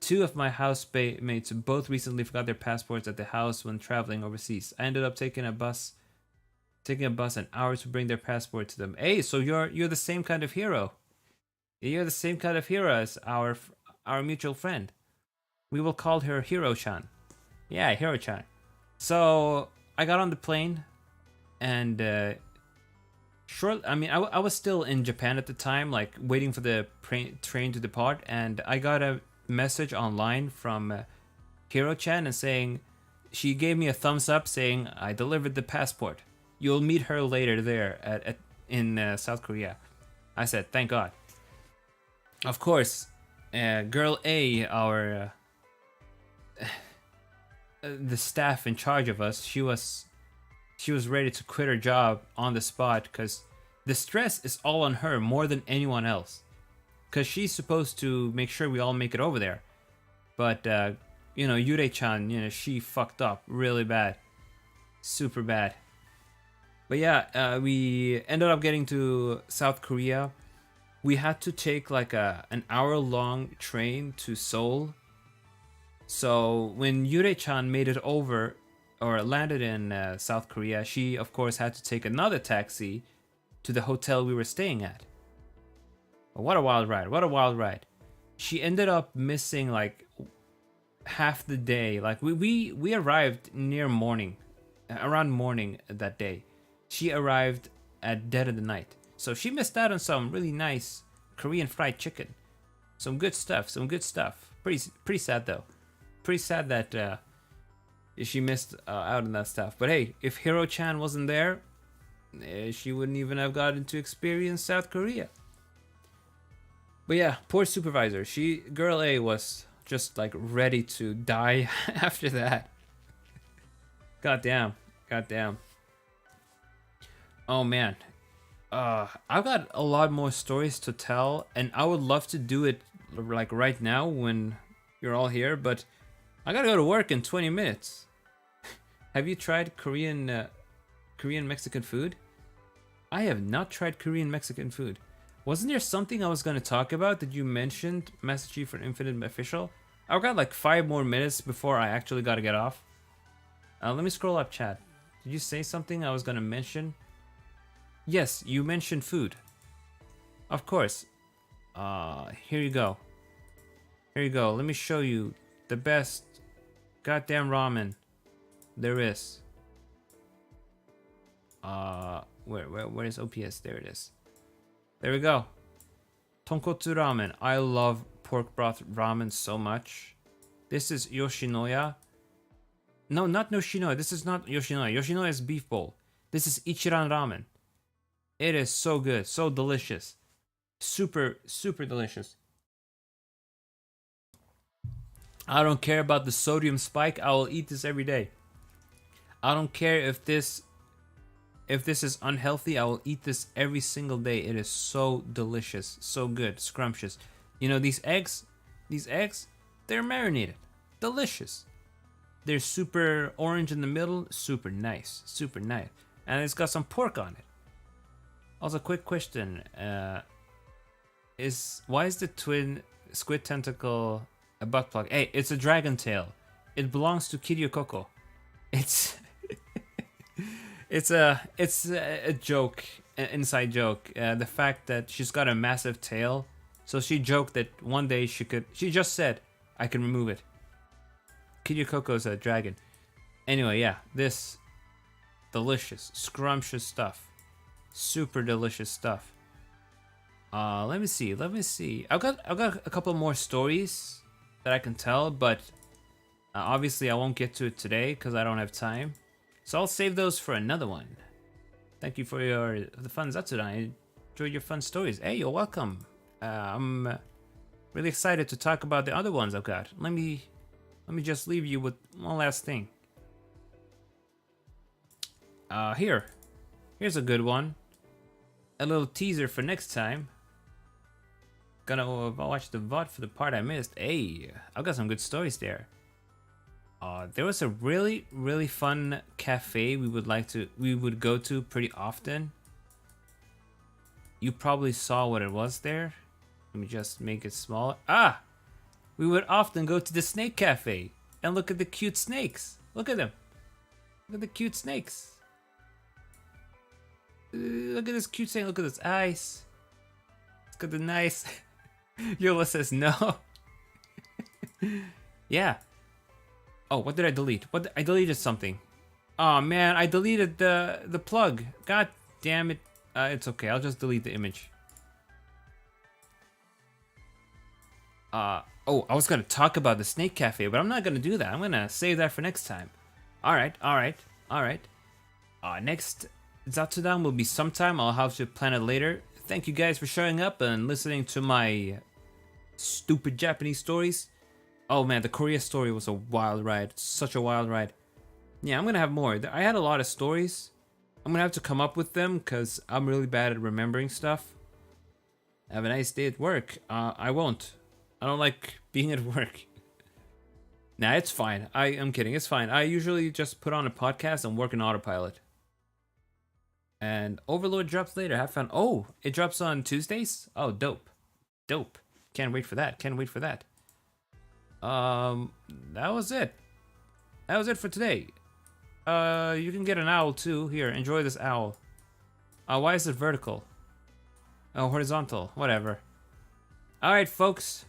Two of my housemates both recently forgot their passports at the house when traveling overseas. I ended up taking a bus an hour to bring their passport to them. Hey, so you're the same kind of hero. You're the same kind of hero as our mutual friend. We will call her Hiro-chan. Yeah, Hiro-chan. So I got on the plane, and I was still in Japan at the time, like waiting for the train to depart, and I got a message online from Hiro-chan and saying, she gave me a thumbs up saying, I delivered the passport. You'll meet her later there in South Korea. I said, thank God. Of course, girl A, the staff in charge of us, she was ready to quit her job on the spot, because the stress is all on her more than anyone else, because she's supposed to make sure we all make it over there. But Yurei-chan, she fucked up really bad, super bad. But yeah, we ended up getting to South Korea. We had to take like an hour-long train to Seoul. So when Yurei-chan made it over, or landed in South Korea, she of course had to take another taxi to the hotel we were staying at. What a wild ride, She ended up missing like half the day. Like we arrived near morning, around morning that day. She arrived at dead of the night, so she missed out on some really nice Korean fried chicken. Some good stuff. Some good stuff. Pretty sad though. Pretty sad that she missed out on that stuff. But hey, if Hiro-chan wasn't there, she wouldn't even have gotten to experience South Korea. But yeah, poor supervisor. Girl A was just like ready to die after that. Goddamn. Goddamn. Oh man. I've got a lot more stories to tell, and I would love to do it like right now when you're all here, but I gotta go to work in 20 minutes. Have you tried Korean Mexican food? I have not tried Korean Mexican food. Wasn't there something I was gonna talk about that you mentioned, Massachee for Infinite Official? I've got like 5 more minutes before I actually gotta get off. Let me scroll up, chat. Did you say something I was gonna mention? Yes, you mentioned food. Of course. Here you go. Here you go. Let me show you the best goddamn ramen there is. Where is OPS? There it is. There we go. Tonkotsu ramen. I love pork broth ramen so much. This is Yoshinoya. No, not Yoshinoya. This is not Yoshinoya. Yoshinoya is beef bowl. This is Ichiran ramen. It is so good, so delicious. Super, super delicious. I don't care about the sodium spike. I will eat this every day. I don't care if this is unhealthy. I will eat this every single day. It is so delicious, so good, scrumptious. You know, these eggs, they're marinated. Delicious. They're super orange in the middle, super nice, super nice. And it's got some pork on it. Also, quick question: why is the twin squid tentacle a butt plug? Hey, it's a dragon tail. It belongs to Kiryu Koko. It's it's a joke, an inside joke. The fact that she's got a massive tail, so she joked that one day she could. She just said, "I can remove it." Kiryu Koko's a dragon. Anyway, yeah, this delicious, scrumptious stuff. Super delicious stuff. Let me see. I've got a couple more stories that I can tell, but obviously I won't get to it today because I don't have time. So I'll save those for another one. Thank you for the fun Zatsudan. I enjoyed your fun stories. Hey, you're welcome. I'm really excited to talk about the other ones I've got. Let me just leave you with one last thing. Here's a good one. A little teaser for next time. Gonna watch the VOD for the part I missed. Hey, I've got some good stories there. There was a really, really fun cafe we would go to pretty often. You probably saw what it was there. Let me just make it smaller. We would often go to the snake cafe and look at the cute snakes. Look at them. Look at the cute snakes. Look at this cute snake. Look at this eyes. Look at the nice. Yola says no. Yeah. Oh, what did I delete? I deleted something. Oh man, I deleted the plug. God damn it. It's okay. I'll just delete the image. Oh, I was gonna talk about the snake cafe, but I'm not gonna do that. I'm gonna save that for next time. All right. Next Zatsudan will be sometime. I'll have to plan it later. Thank you guys for showing up and listening to my stupid Japanese stories. Oh man, the Korea story was a wild ride. Such a wild ride. Yeah, I'm gonna have more. I had a lot of stories. I'm gonna have to come up with them because I'm really bad at remembering stuff. Have a nice day at work. I won't. I don't like being at work. Nah, it's fine. I'm kidding. It's fine. I usually just put on a podcast and work in autopilot. And Overlord drops later. Have fun. Oh, it drops on Tuesdays? Oh, dope. Dope. Can't wait for that. Can't wait for that. That was it. That was it for today. You can get an owl too. Here, enjoy this owl. Why is it vertical? Oh, horizontal. Whatever. Alright, folks.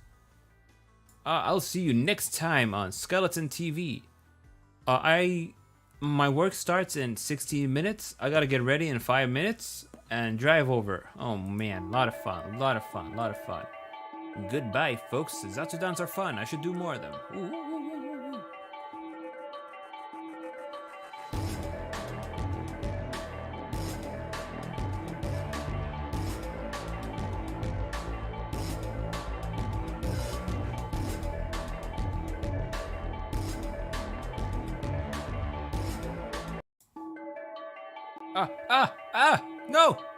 I'll see you next time on Skeleton TV. My work starts in 16 minutes. I gotta get ready in 5 minutes and drive over. Oh man, a lot of fun, a lot of fun, a lot of fun. Goodbye, folks. Zatsudans are fun. I should do more of them. Ooh. No!